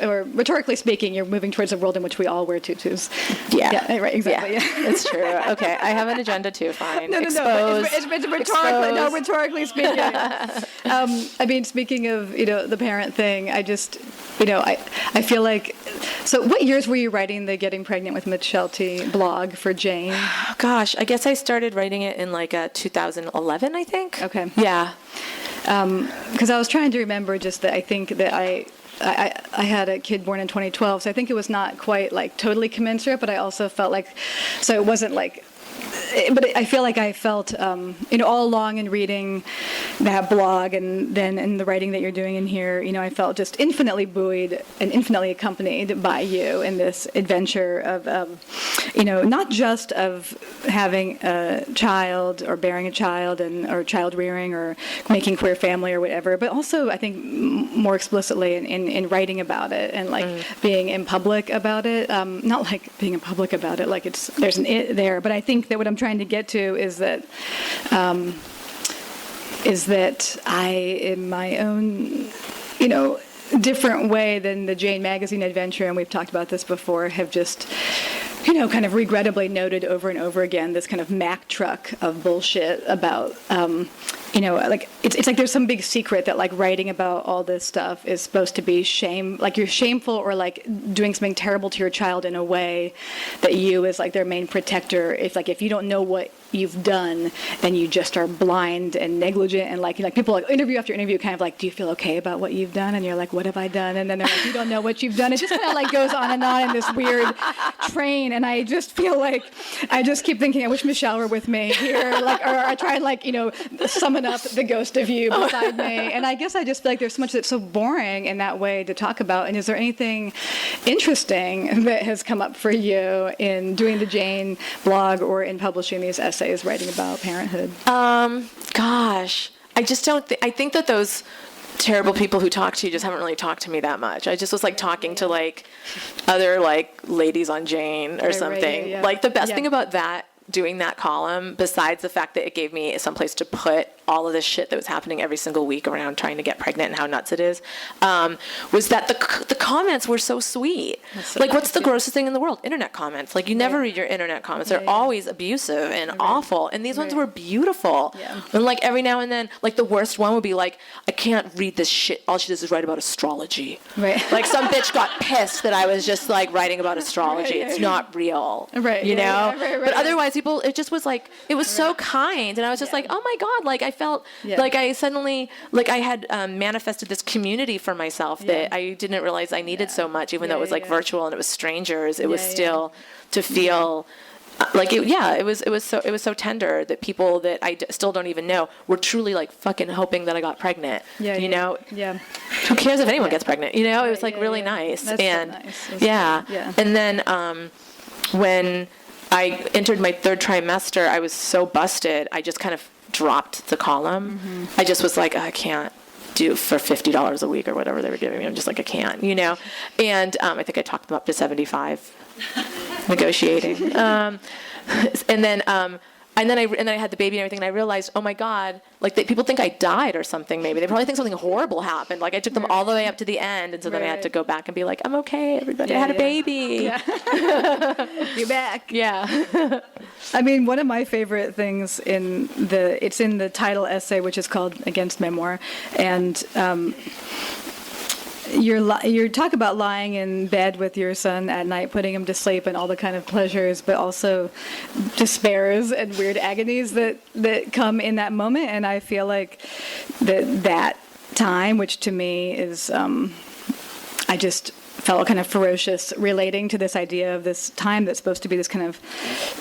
or rhetorically speaking, you're moving towards a world in which we all wear tutus. Yeah, right, exactly. Yeah. It's true. Okay, I have an agenda too. Fine. No. It's rhetorically speaking. Speaking of the parent thing, I just I feel like. So, what years were you writing the Getting Pregnant with Michelle T blog for Jane? Oh, gosh, I guess I started writing it in like 2011, I think. Okay. Yeah. Because I was trying to remember just that I think that I had a kid born in 2012, so I think it was not quite like totally commensurate, but I also felt like, so it wasn't like, but I feel like I felt, all along in reading that blog and then in the writing that you're doing in here, I felt just infinitely buoyed and infinitely accompanied by you in this adventure of, not just of having a child or bearing a child or child rearing or making queer family or whatever, but also I think more explicitly in writing about it and like being in public about it. Not like being in public about it, like there's an it there, but I think that what I'm trying to get to is that I, in my own, different way than the Jane magazine adventure, and we've talked about this before, have just, kind of regrettably noted over and over again this kind of Mack truck of bullshit about, like it's like there's some big secret that like writing about all this stuff is supposed to be like you're shameful or like doing something terrible to your child in a way that you as like their main protector, if you don't know what you've done, then you just are blind and negligent, and like people like interview after interview kind of like, do you feel okay about what you've done? And you're like, what have I done? And then they're like, you don't know what you've done. It just kind of like goes on and on in this weird train, and I just feel like I just keep thinking I wish Michelle were with me here, like, or I try and like summon summon up the ghost of you beside me. And I guess I just feel like there's so much that's so boring in that way to talk about. And is there anything interesting that has come up for you in doing the Jane blog or in publishing these essays writing about parenthood? Gosh, I just don't I think that those terrible people who talk to you just haven't really talked to me that much. I just was like talking to like other like ladies on Jane or something. Yeah. Like the best thing about that, doing that column, besides the fact that it gave me someplace to put all of this shit that was happening every single week around trying to get pregnant and how nuts it is, was that the comments were so sweet. So like, what's the grossest thing in the world? Internet comments. Like, you never read your internet comments. They're always abusive and awful. And these ones were beautiful. Yeah. And like every now and then, like the worst one would be like, I can't read this shit. All she does is write about astrology. Right. Like some bitch got pissed that I was just like writing about astrology. It's not real. Right. You know? Right. But otherwise, people, it just was like, it was so kind. And I was just like, oh my God, like I felt like I suddenly, like I had manifested this community for myself that I didn't realize I needed so much, even though it was like virtual and it was strangers. It was still to feel like it was so tender that people that I still don't even know were truly like fucking hoping that I got pregnant. You know? Yeah. Who cares if anyone gets pregnant? You know, it was like really nice. That's and so nice. yeah. And then when I entered my third trimester, I was so busted. I just kind of dropped the column. I just was like, I can't do for $50 a week or whatever they were giving me. I'm just like, I can't, you know? And I think I talked them up to 75 negotiating. And then I had the baby and everything, and I realized, oh my God, like people think I died or something. Maybe they probably think something horrible happened. Like I took them all the way up to the end, and so then I had to go back and be like, I'm okay, everybody. I had a baby. You're back. Yeah. I mean, one of my favorite things it's in the title essay, which is called Against Memoir, and you talk about lying in bed with your son at night, putting him to sleep, and all the kind of pleasures, but also despairs and weird agonies that come in that moment. And I feel like that time, which to me is, I just felt kind of ferocious relating to this idea of this time that's supposed to be this kind of,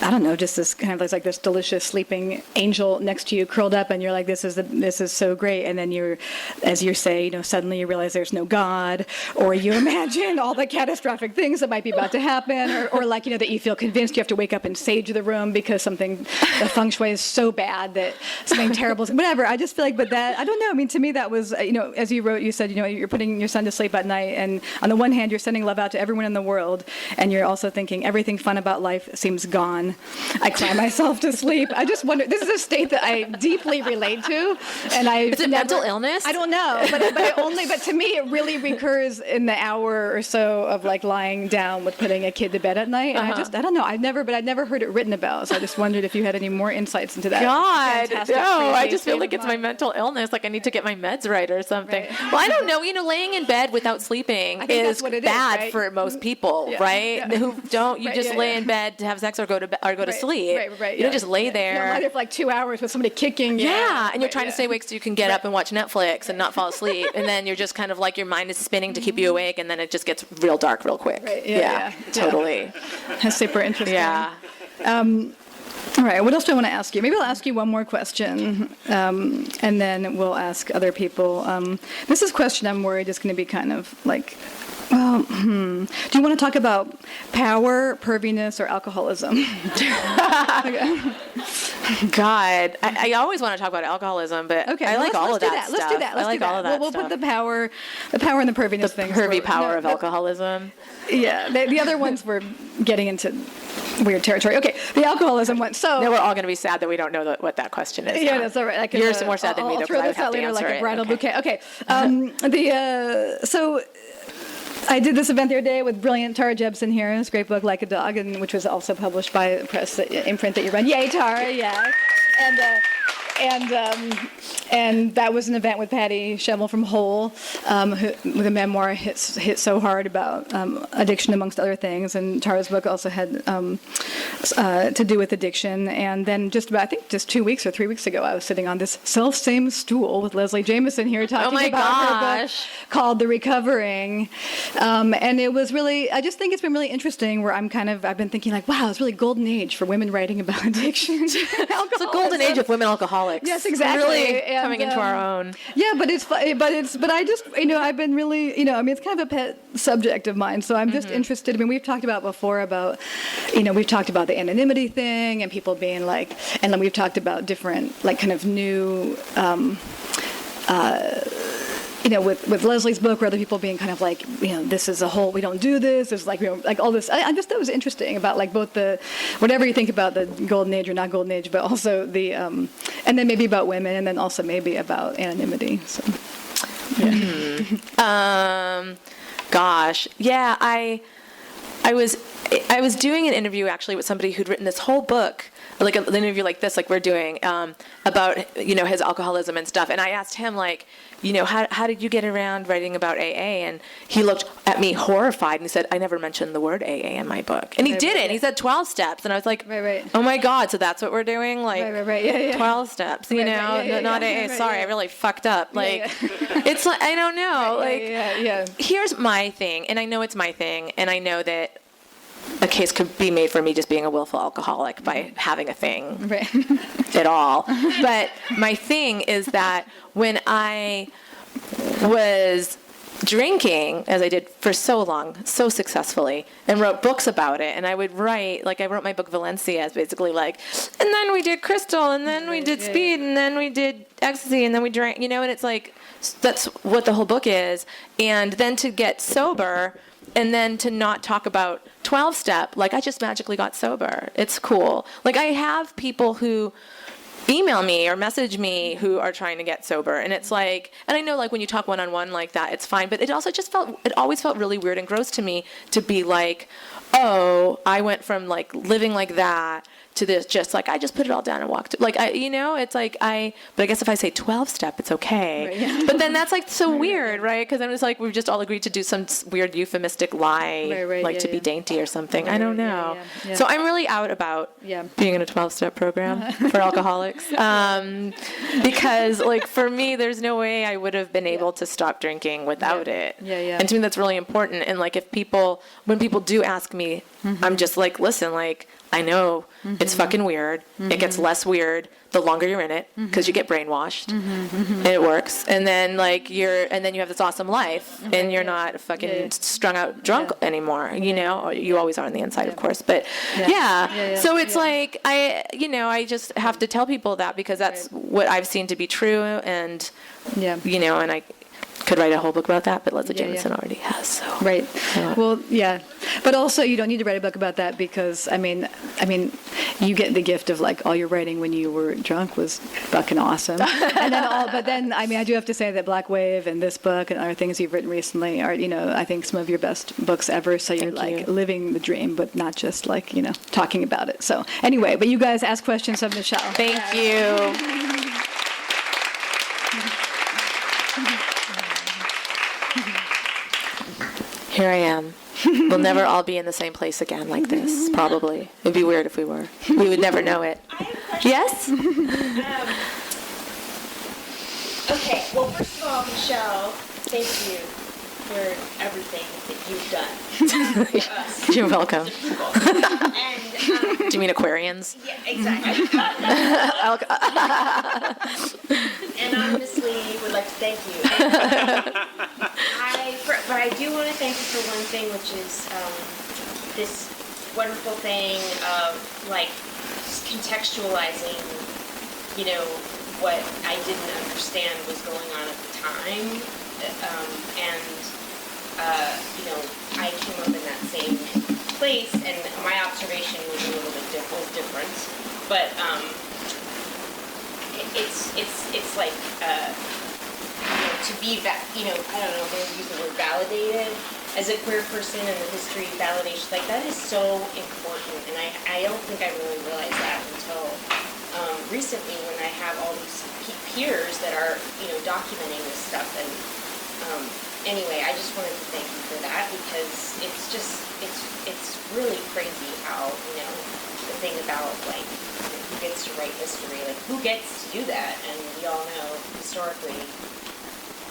I don't know, just this kind of like this delicious sleeping angel next to you curled up, and you're like, this is so great. And then as you say, suddenly you realize there's no God, or you imagine all the catastrophic things that might be about to happen, or like, that you feel convinced you have to wake up and sage the room because the feng shui is so bad that something terrible is, whatever. I just feel like, but that, I don't know. I mean, to me that was, as you wrote, you said, you're putting your son to sleep at night, and on the one hand, you're sending love out to everyone in the world, and you're also thinking everything fun about life seems gone. I cry myself to sleep. I just wonder, this is a state that I deeply relate to, and Is it mental illness? I don't know, but to me it really recurs in the hour or so of like lying down with putting a kid to bed at night, and I don't know, I'd never heard it written about, so I just wondered if you had any more insights into that. God, no, I just feel like it's my mental illness, like I need to get my meds right or something. Right. Well, I don't know, laying in bed without sleeping is bad for most people, right? Who don't, you just lay in bed to have sex or go to sleep. You don't just lay there. Lie there for like 2 hours with somebody kicking. And you're trying to stay awake so you can get up and watch Netflix and not fall asleep, and then you're just kind of like your mind is spinning to keep you awake, and then it just gets real dark real quick. Totally. That's super interesting. Yeah. All right, what else do I want to ask you? Maybe I'll ask you one more question, and then we'll ask other people. This is a question I'm worried is going to be kind of like, well, do you want to talk about power, perviness, or alcoholism? God, I always want to talk about alcoholism, but I like all of that stuff. Let's do that. I like all of that We'll stuff. put the power and the perviness things. The pervy power of alcoholism. Yeah, the other ones were getting into weird territory. Okay, the alcoholism one. So now we're all going to be sad that we don't know what that question is. Yeah, that's all right. You're more sad than me, though, I'll throw this out later like a bridal bouquet. Okay. So I did this event the other day with brilliant Tara Jepson here. It's a great book, Like a Dog, and which was also published by a press imprint that you run. Yay, Tara! Yeah. And that was an event with Patty Schemmel from Whole, who the memoir hit so hard about addiction amongst other things. And Tara's book also had to do with addiction. And then just 2 weeks or 3 weeks ago, I was sitting on this self-same stool with Leslie Jameson here talking about her book called The Recovering. And it was really, I just think it's been really interesting where I've been thinking like, wow, it's really golden age for women writing about addiction. It's a golden age of women alcoholics. Yes, exactly. Really coming into our own. Yeah, but I just, I've been really, it's kind of a pet subject of mine. So I'm just interested. I mean, we've talked about before about, we've talked about the anonymity thing and people being like, and then we've talked about different, like kind of new, with Leslie's book, where other people being kind of like, this is a whole, we don't do this. There's like, like all this. I just thought it was interesting about like both the, whatever you think about the golden age or not golden age, but also the, and then maybe about women, and then also maybe about anonymity. So, yeah. Gosh, yeah, I was doing an interview actually with somebody who'd written this whole book, like an interview like this, like we're doing, about his alcoholism and stuff, and I asked him like, how did you get around writing about AA? And he looked at me horrified and he said, I never mentioned the word AA in my book. And he didn't. He said 12 steps. And I was like, oh my God, so that's what we're doing? Like 12 steps, not AA. Sorry, I really fucked up. Like, it's like, I don't know. Here's my thing. And I know it's my thing. And I know that a case could be made for me just being a willful alcoholic by having a thing at all. But my thing is that when I was drinking, as I did for so long, so successfully, and wrote books about it, and I would write, like I wrote my book Valencia, as basically like, and then we did crystal, and then we did speed, and then we did ecstasy, and then we drank, and it's like, that's what the whole book is. And then to get sober, and then to not talk about 12-step, like I just magically got sober. It's cool. Like I have people who email me or message me who are trying to get sober, and it's like, and I know like when you talk one-on-one like that, it's fine, but it always felt really weird and gross to me to be like, oh, I went from like living like that to this, just like I just put it all down and walked. Like it's like but I guess if I say 12-step, it's okay. Right, yeah. But then that's like so weird, right? Because then it's like we've just all agreed to do some weird euphemistic lie, to be dainty or something. I don't know. Yeah. So I'm really out about being in a 12-step program for alcoholics, because like for me, there's no way I would have been able to stop drinking without it. And to me, that's really important. And like when people do ask me, I'm just like, listen, like, I know it's fucking weird. It gets less weird the longer you're in it because you get brainwashed and it works. And then like you have this awesome life and you're not fucking strung out drunk anymore, or you always are on the inside, of course. But so it's like I just have to tell people that because that's what I've seen to be true, and and I could write a whole book about that, but Leslie Jameson already has. So. Right. Well, yeah. But also, you don't need to write a book about that because, I mean, you get the gift of like all your writing when you were drunk was fucking awesome. But then, I do have to say that Black Wave and this book and other things you've written recently are, I think some of your best books ever. So you're living the dream, but not just like, talking about it. So anyway, but you guys ask questions of Michelle. Thank you. Here I am. We'll never all be in the same place again like this, probably. It'd be weird if we were. We would never know it. I have a question. Yes? Okay, well, first of all, Michelle, thank you for everything that you've done for us. You're welcome. And, do you mean Aquarians? Yeah, exactly. And honestly, would like to thank you. But I do want to thank you for one thing, which is this wonderful thing of like contextualizing, what I didn't understand was going on at the time, I came up in that same place, and my observation was a little bit different, but it's like. To be, I don't know, maybe use the word validated as a queer person in the history of validation, like that is so important, and I don't think I really realized that until recently when I have all these peers that are, documenting this stuff. And anyway, I just wanted to thank you for that, because it's really crazy how, the thing about, like, who gets to write history, like, who gets to do that? And we all know historically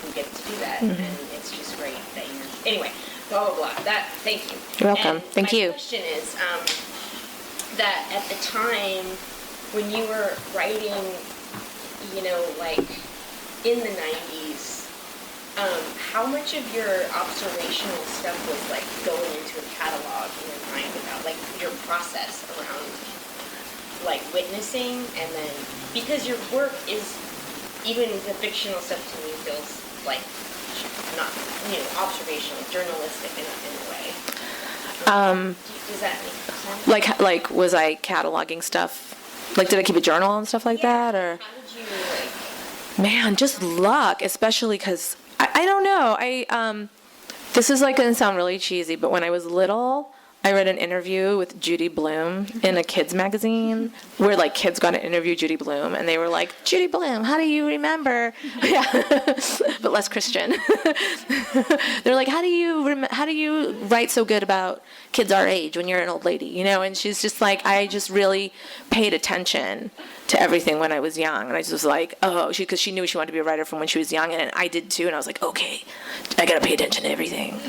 who gets to do that, and it's just great that you're, anyway, blah, blah, blah. Thank you. You're welcome. Thank you. My question is, that at the time when you were writing, like, in the 90s, how much of your observational stuff was, like, going into a catalog in your mind about, like, your process around, like, witnessing, and then, because your work is, even the fictional stuff to me feels like not, observational, journalistic in a way. Does that make sense? Like, was I cataloging stuff? Like, did I keep a journal and stuff like that, or? How did you, like... Man, just luck, especially because I don't know. This is, like, going to sound really cheesy, but when I was little, I read an interview with Judy Blume in a kids magazine where, like, kids got to interview Judy Blume, and they were like, Judy Blume, how do you remember? Yeah, but less Christian. They're like, how do you write so good about kids our age when you're an old lady, And she's just like, I just really paid attention to everything when I was young, and I just was like, oh, because she knew she wanted to be a writer from when she was young, and I did too, and I was like, okay, I gotta pay attention to everything,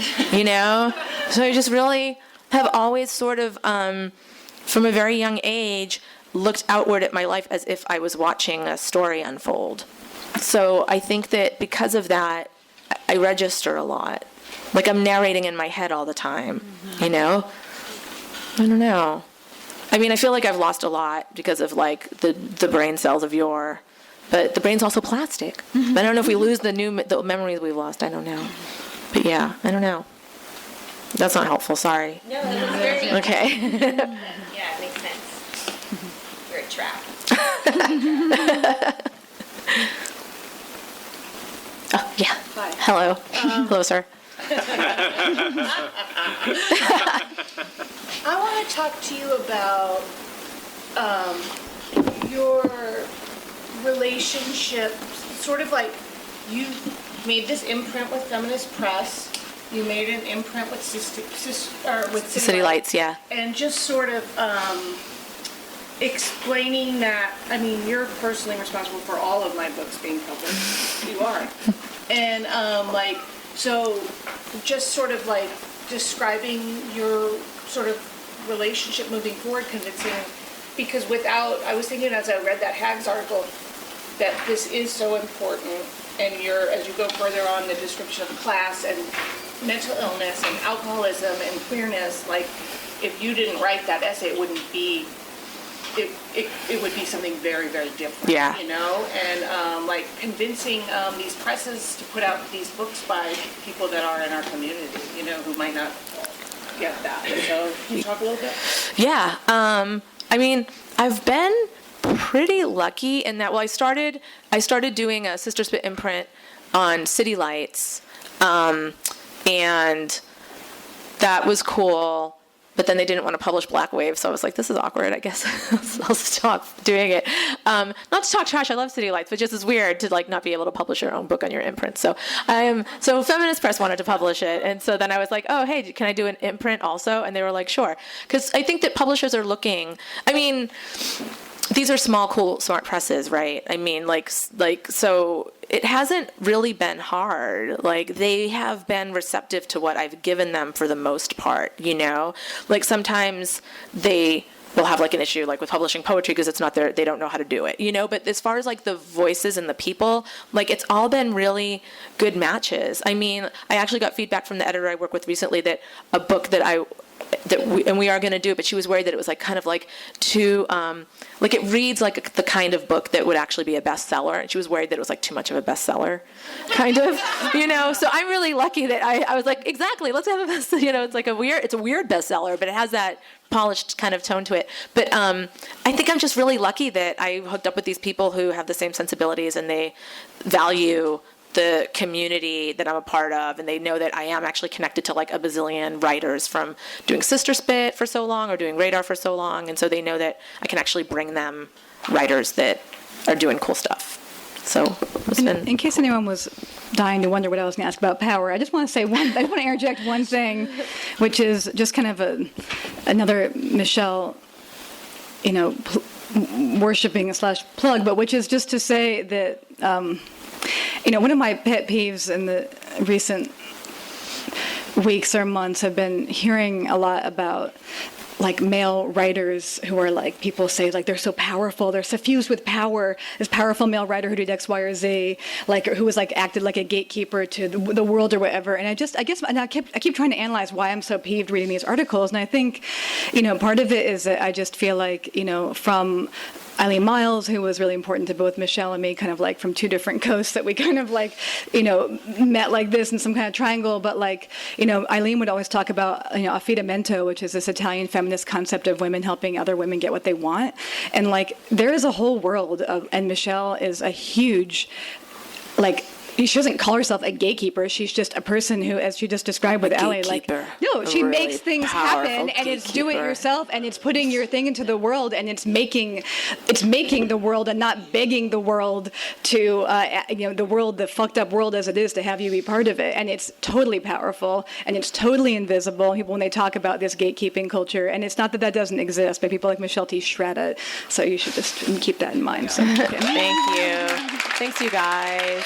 So I just really have always sort of, from a very young age, looked outward at my life as if I was watching a story unfold. So I think that because of that, I register a lot. Like, I'm narrating in my head all the time, I don't know. I mean, I feel like I've lost a lot because of, like, the brain cells of yore. But the brain's also plastic. I don't know if we lose the memories we've lost. I don't know. But yeah, I don't know. That's not helpful. Sorry. No, that was very... Okay. Yeah, it makes sense. You're a trap. Oh, yeah. Hi. Hello. Hello, sir. I want to talk to you about your relationship, sort of like you made this imprint with Feminist Press, you made an imprint with City Lights, yeah. And just sort of explaining that, I mean, you're personally responsible for all of my books being published. You are. And so just sort of like describing your sort of relationship moving forward, convincing, because I was thinking as I read that Hags article, that this is so important, and as you go further on the description of class and mental illness and alcoholism and queerness, like, if you didn't write that essay, it wouldn't be, it would be something very, very different, yeah. And like convincing these presses to put out these books by people that are in our community, who might not get that. So can you talk a little bit? Yeah. I mean, I've been pretty lucky in that, well, I started doing a Sister Spit imprint on City Lights, and that was cool. But then they didn't want to publish Black Wave, so I was like, this is awkward, I guess. I'll stop doing it. Not to talk trash, I love City Lights, but just it's weird to, like, not be able to publish your own book on your imprint. So Feminist Press wanted to publish it, and so then I was like, oh, hey, can I do an imprint also? And they were like, sure. Because I think that publishers are looking, I mean, these are small, cool, smart presses, right? I mean, so it hasn't really been hard. Like, they have been receptive to what I've given them for the most part, Like, sometimes they will have, like, an issue, like, with publishing poetry because it's not they don't know how to do it, But as far as, like, the voices and the people, like, it's all been really good matches. I mean, I actually got feedback from the editor I work with recently that a book we are going to do, but she was worried that it was like kind of like too, like it reads like the kind of book that would actually be a bestseller, and she was worried that it was like too much of a bestseller, kind of, So I'm really lucky that I was like, exactly, let's have a bestseller. It's like it's a weird bestseller, but it has that polished kind of tone to it. But I think I'm just really lucky that I hooked up with these people who have the same sensibilities and they value the community that I'm a part of, and they know that I am actually connected to like a bazillion writers from doing Sister Spit for so long or doing Radar for so long, and so they know that I can actually bring them writers that are doing cool stuff. So it's been... In case anyone was dying to wonder what I was going to ask about power, I just want to say I just want to interject one thing, which is just kind of another Michelle, worshiping / plug, but which is just to say that, one of my pet peeves in the recent weeks or months have been hearing a lot about like male writers who are like, people say like they're so powerful, they're suffused with power, this powerful male writer who did X, Y, or Z, like, or who was like acted like a gatekeeper to the world or whatever. And I keep trying to analyze why I'm so peeved reading these articles. And I think, part of it is that I just feel like, from Eileen Miles, who was really important to both Michelle and me, kind of like from two different coasts, that we kind of like, met like this in some kind of triangle. But like, Eileen would always talk about, affidamento, which is this Italian feminist concept of women helping other women get what they want. And like, there is a whole world of, and Michelle is a huge, like, she doesn't call herself a gatekeeper. She's just a person who, as she just described with Allie, like, no, she really makes things happen, and it's do it yourself, and it's putting your thing into the world, and it's making the world, and not begging the world to, the fucked up world as it is, to have you be part of it. And it's totally powerful, and it's totally invisible. People, when they talk about this gatekeeping culture, and it's not that doesn't exist, but people like Michelle T. shred it. So you should just keep that in mind. So, okay. Thank you. Thanks, you guys.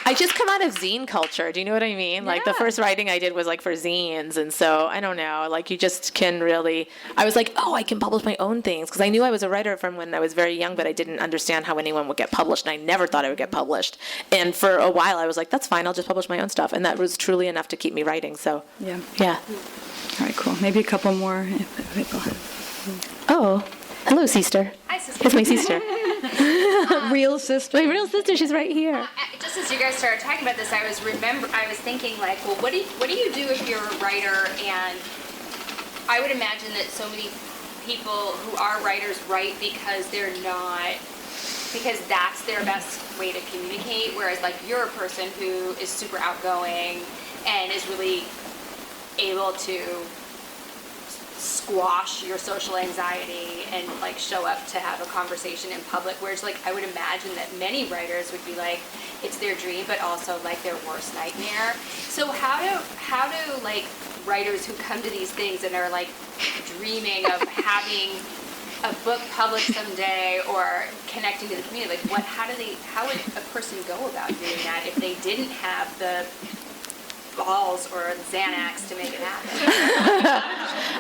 I just come out of zine culture. Do you know what I mean? Like, the first writing I did was like for zines. And so, I don't know, like, you just can really, I was like, I can publish my own things. Because I knew I was a writer from when I was very young, but I didn't understand how anyone would get published. And I never thought I would get published. And for a while, I was like, that's fine, I'll just publish my own stuff. And that was truly enough to keep me writing. So, yeah. All right, cool. Maybe a couple more. Oh, hello, sister. Hi, sister. It's my sister. Real sister. My real sister, she's right here. Just as you guys started talking about this, I was thinking like, well, what do you do if you're a writer? And I would imagine that so many people who are writers write because that's their best way to communicate. Whereas like, you're a person who is super outgoing and is really able to squash your social anxiety and like show up to have a conversation in public, whereas like I would imagine that many writers would be like, it's their dream but also like their worst nightmare. So how do like writers who come to these things and are like dreaming of having a book published someday or connecting to the community, like how would a person go about doing that if they didn't have the balls or Xanax to make it happen?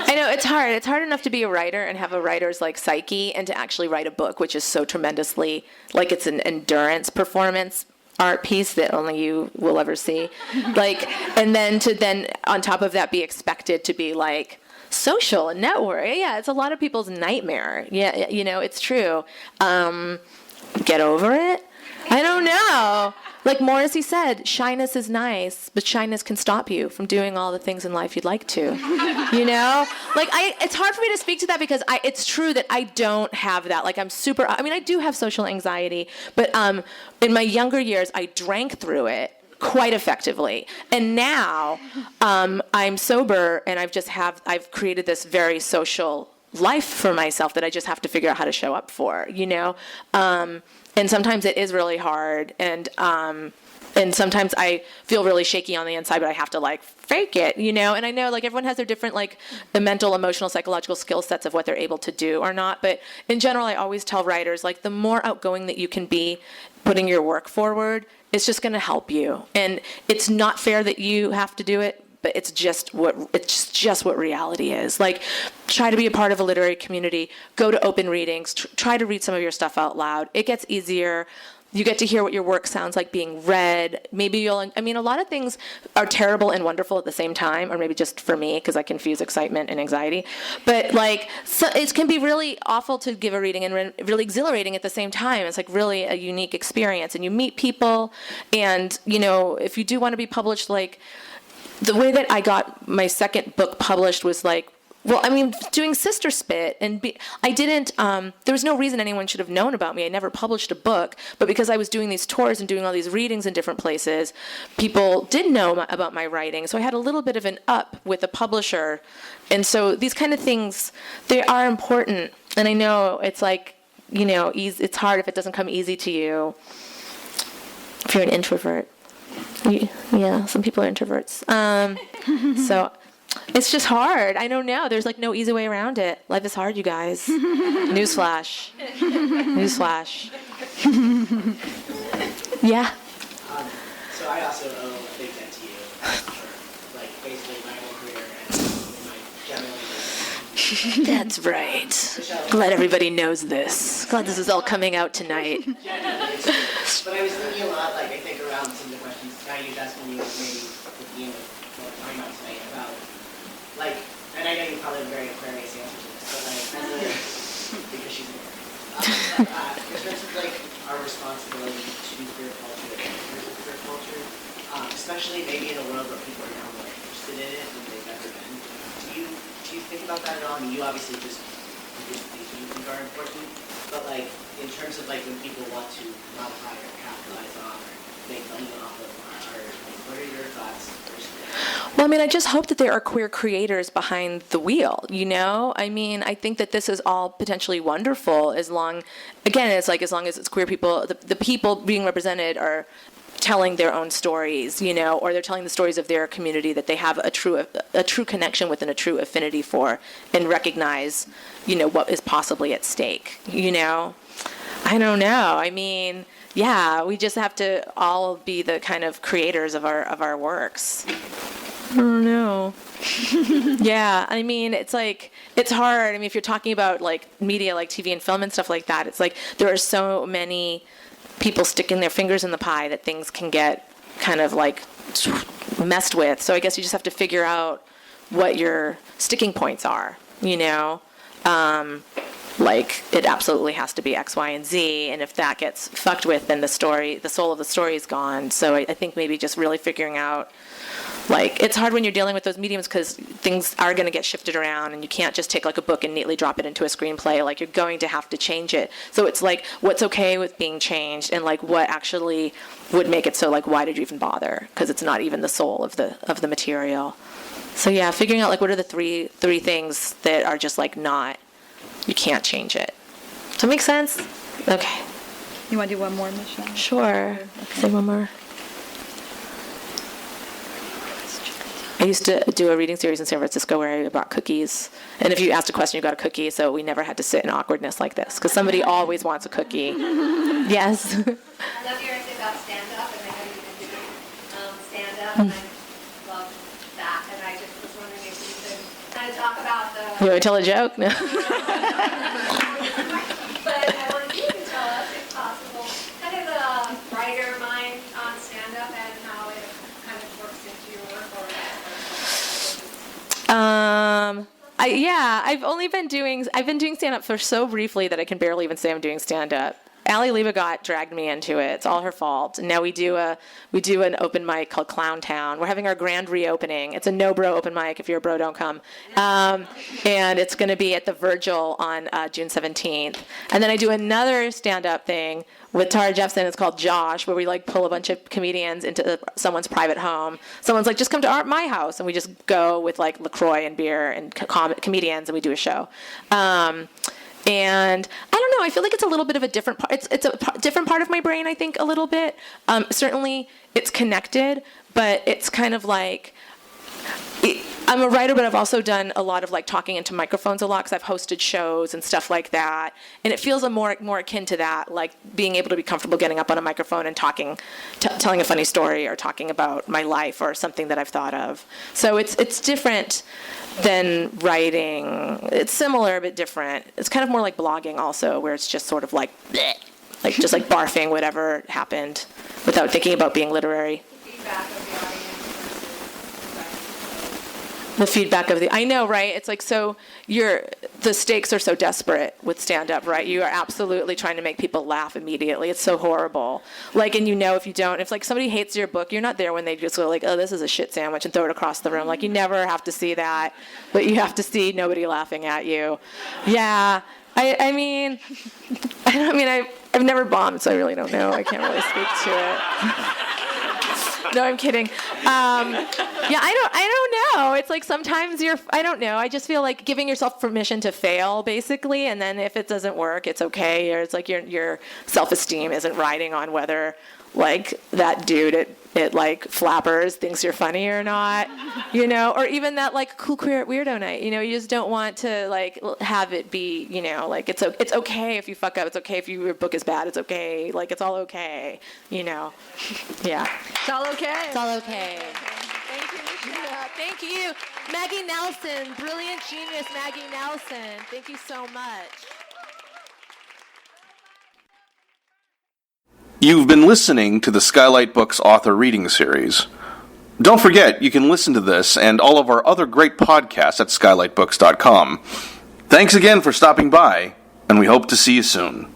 I know, it's hard. It's hard enough to be a writer and have a writer's like psyche, and to actually write a book, which is so tremendously, like, it's an endurance performance art piece that only you will ever see. Like, and then on top of that be expected to be like social and network. Yeah, it's a lot of people's nightmare. Yeah, it's true. Get over it? I don't know. Like Morrissey said, shyness is nice, but shyness can stop you from doing all the things in life you'd like to. Like, it's hard for me to speak to that because it's true that I don't have that. Like, I do have social anxiety, but in my younger years, I drank through it quite effectively. And now I'm sober, and I've created this very social life for myself that I just have to figure out how to show up for, and sometimes it is really hard, and sometimes I feel really shaky on the inside, but I have to like fake it, and I know like everyone has their different like the mental, emotional, psychological skill sets of what they're able to do or not, but in general I always tell writers, like, the more outgoing that you can be putting your work forward, it's just going to help you. And it's not fair that you have to do it, but it's just what reality is. Like, try to be a part of a literary community, go to open readings, try to read some of your stuff out loud. It gets easier. You get to hear what your work sounds like being read. Maybe a lot of things are terrible and wonderful at the same time, or maybe just for me, because I confuse excitement and anxiety. But like, so it can be really awful to give a reading and really exhilarating at the same time. It's like really a unique experience, and you meet people, and if you do want to be published, like, the way that I got my second book published was like, Well, I mean, doing Sister Spit, I didn't, there was no reason anyone should have known about me. I never published a book, but because I was doing these tours and doing all these readings in different places, people did know about my writing. So I had a little bit of an up with a publisher. And so these kind of things, they are important. And I know it's like, it's hard if it doesn't come easy to you, if you're an introvert. Yeah, some people are introverts. So it's just hard. I don't know. There's like no easy way around it. Life is hard, you guys. Newsflash. Newsflash. Yeah. So I also owe a big debt to you for like basically my whole career and my general. That's right. Glad everybody knows this. Glad this is all coming out tonight. But I was thinking a lot, like I think around some of the questions kind of asking you maybe at the end of what we're talking about tonight about like, and I know you probably have a very Aquarius answer to this, but like, because she's a in terms of like our responsibility to queer culture and queer culture, especially maybe in a world where people are now more interested in it than they've ever been. Do you think about that at all? I mean, you obviously just produce things you think are important, but like in terms of like when people want to modify or capitalize on or make money off of art, like, what are your thoughts personally? Well, I mean, I just hope that there are queer creators behind the wheel, I mean, I think that this is all potentially wonderful as long as it's queer people, the people being represented are telling their own stories, or they're telling the stories of their community that they have a true connection with and a true affinity for and recognize, what is possibly at stake, I don't know. I mean, yeah, we just have to all be the kind of creators of our works. I don't know. Yeah, I mean, it's like, it's hard. I mean, if you're talking about like media, like TV and film and stuff like that, it's like there are so many people sticking their fingers in the pie that things can get kind of like messed with. So I guess you just have to figure out what your sticking points are, like it absolutely has to be X, Y, and Z, and if that gets fucked with, then the soul of the story is gone. So I think maybe just really figuring out, like, it's hard when you're dealing with those mediums because things are going to get shifted around, and you can't just take like a book and neatly drop it into a screenplay. Like, you're going to have to change it. So it's like, what's okay with being changed, and like what actually would make it so, like, why did you even bother? Because it's not even the soul of the material. So yeah, figuring out like what are the three things that are just like not. You can't change it. Does that make sense? Okay. You want to do one more, Michelle? Sure. Okay. Say one more. I used to do a reading series in San Francisco where I brought cookies. And if you asked a question, you got a cookie, so we never had to sit in awkwardness like this, because somebody always wants a cookie. Yes? I love your thing about stand-up, and I know you've been doing stand-up, and I love that. And I just was wondering if you could kind of talk about the... You want to tell a joke? No. But I wanted you to tell us, if possible, kind of the writer mind on stand-up and how it kind of works into your work, or I've been doing stand-up for so briefly that I can barely even say I'm doing stand-up. Allie Liebegott dragged me into it. It's all her fault. And now we do an open mic called Clown Town. We're having our grand reopening. It's a no-bro open mic. If you're a bro, don't come. And it's going to be at the Virgil on June 17th. And then I do another stand-up thing with Tara Jeffson. It's called Josh, where we like pull a bunch of comedians into someone's private home. Someone's like, just come to my house, and we just go with like LaCroix and beer and comedians, and we do a show. And I don't know, I feel like it's a little bit of a different part. It's a different part of my brain, I think, a little bit. Certainly it's connected, but it's kind of like, I'm a writer, but I've also done a lot of like talking into microphones a lot, because I've hosted shows and stuff like that. And it feels more akin to that, like being able to be comfortable getting up on a microphone and talking, telling a funny story, or talking about my life or something that I've thought of. So it's different than writing. It's similar but different. It's kind of more like blogging also, where it's just sort of like bleh, like just like barfing whatever happened without thinking about being literary. feedback of the audience The feedback of I know, right? It's like, so the stakes are so desperate with stand-up, right? You are absolutely trying to make people laugh immediately. It's so horrible. Like, and if you don't, if like somebody hates your book, you're not there when they just go like, oh, this is a shit sandwich and throw it across the room. Like, you never have to see that, but you have to see nobody laughing at you. Yeah. I mean, I've never bombed, so I really don't know. I can't really speak to it. No, I'm kidding. I don't know. It's like sometimes I don't know. I just feel like giving yourself permission to fail, basically, and then if it doesn't work, it's okay. Or it's like your self-esteem isn't riding on whether like that dude at like Flappers thinks you're funny or not, or even that like cool queer at weirdo night. You just don't want to like have it be, like it's okay if you fuck up. It's okay if your book is bad. It's okay. Like it's all okay. Yeah. It's all okay. It's all okay. Thank you, Michelle. Yeah, thank you, Maggie Nelson, brilliant genius, Maggie Nelson. Thank you so much. You've been listening to the Skylight Books author reading series. Don't forget, you can listen to this and all of our other great podcasts at skylightbooks.com. Thanks again for stopping by, and we hope to see you soon.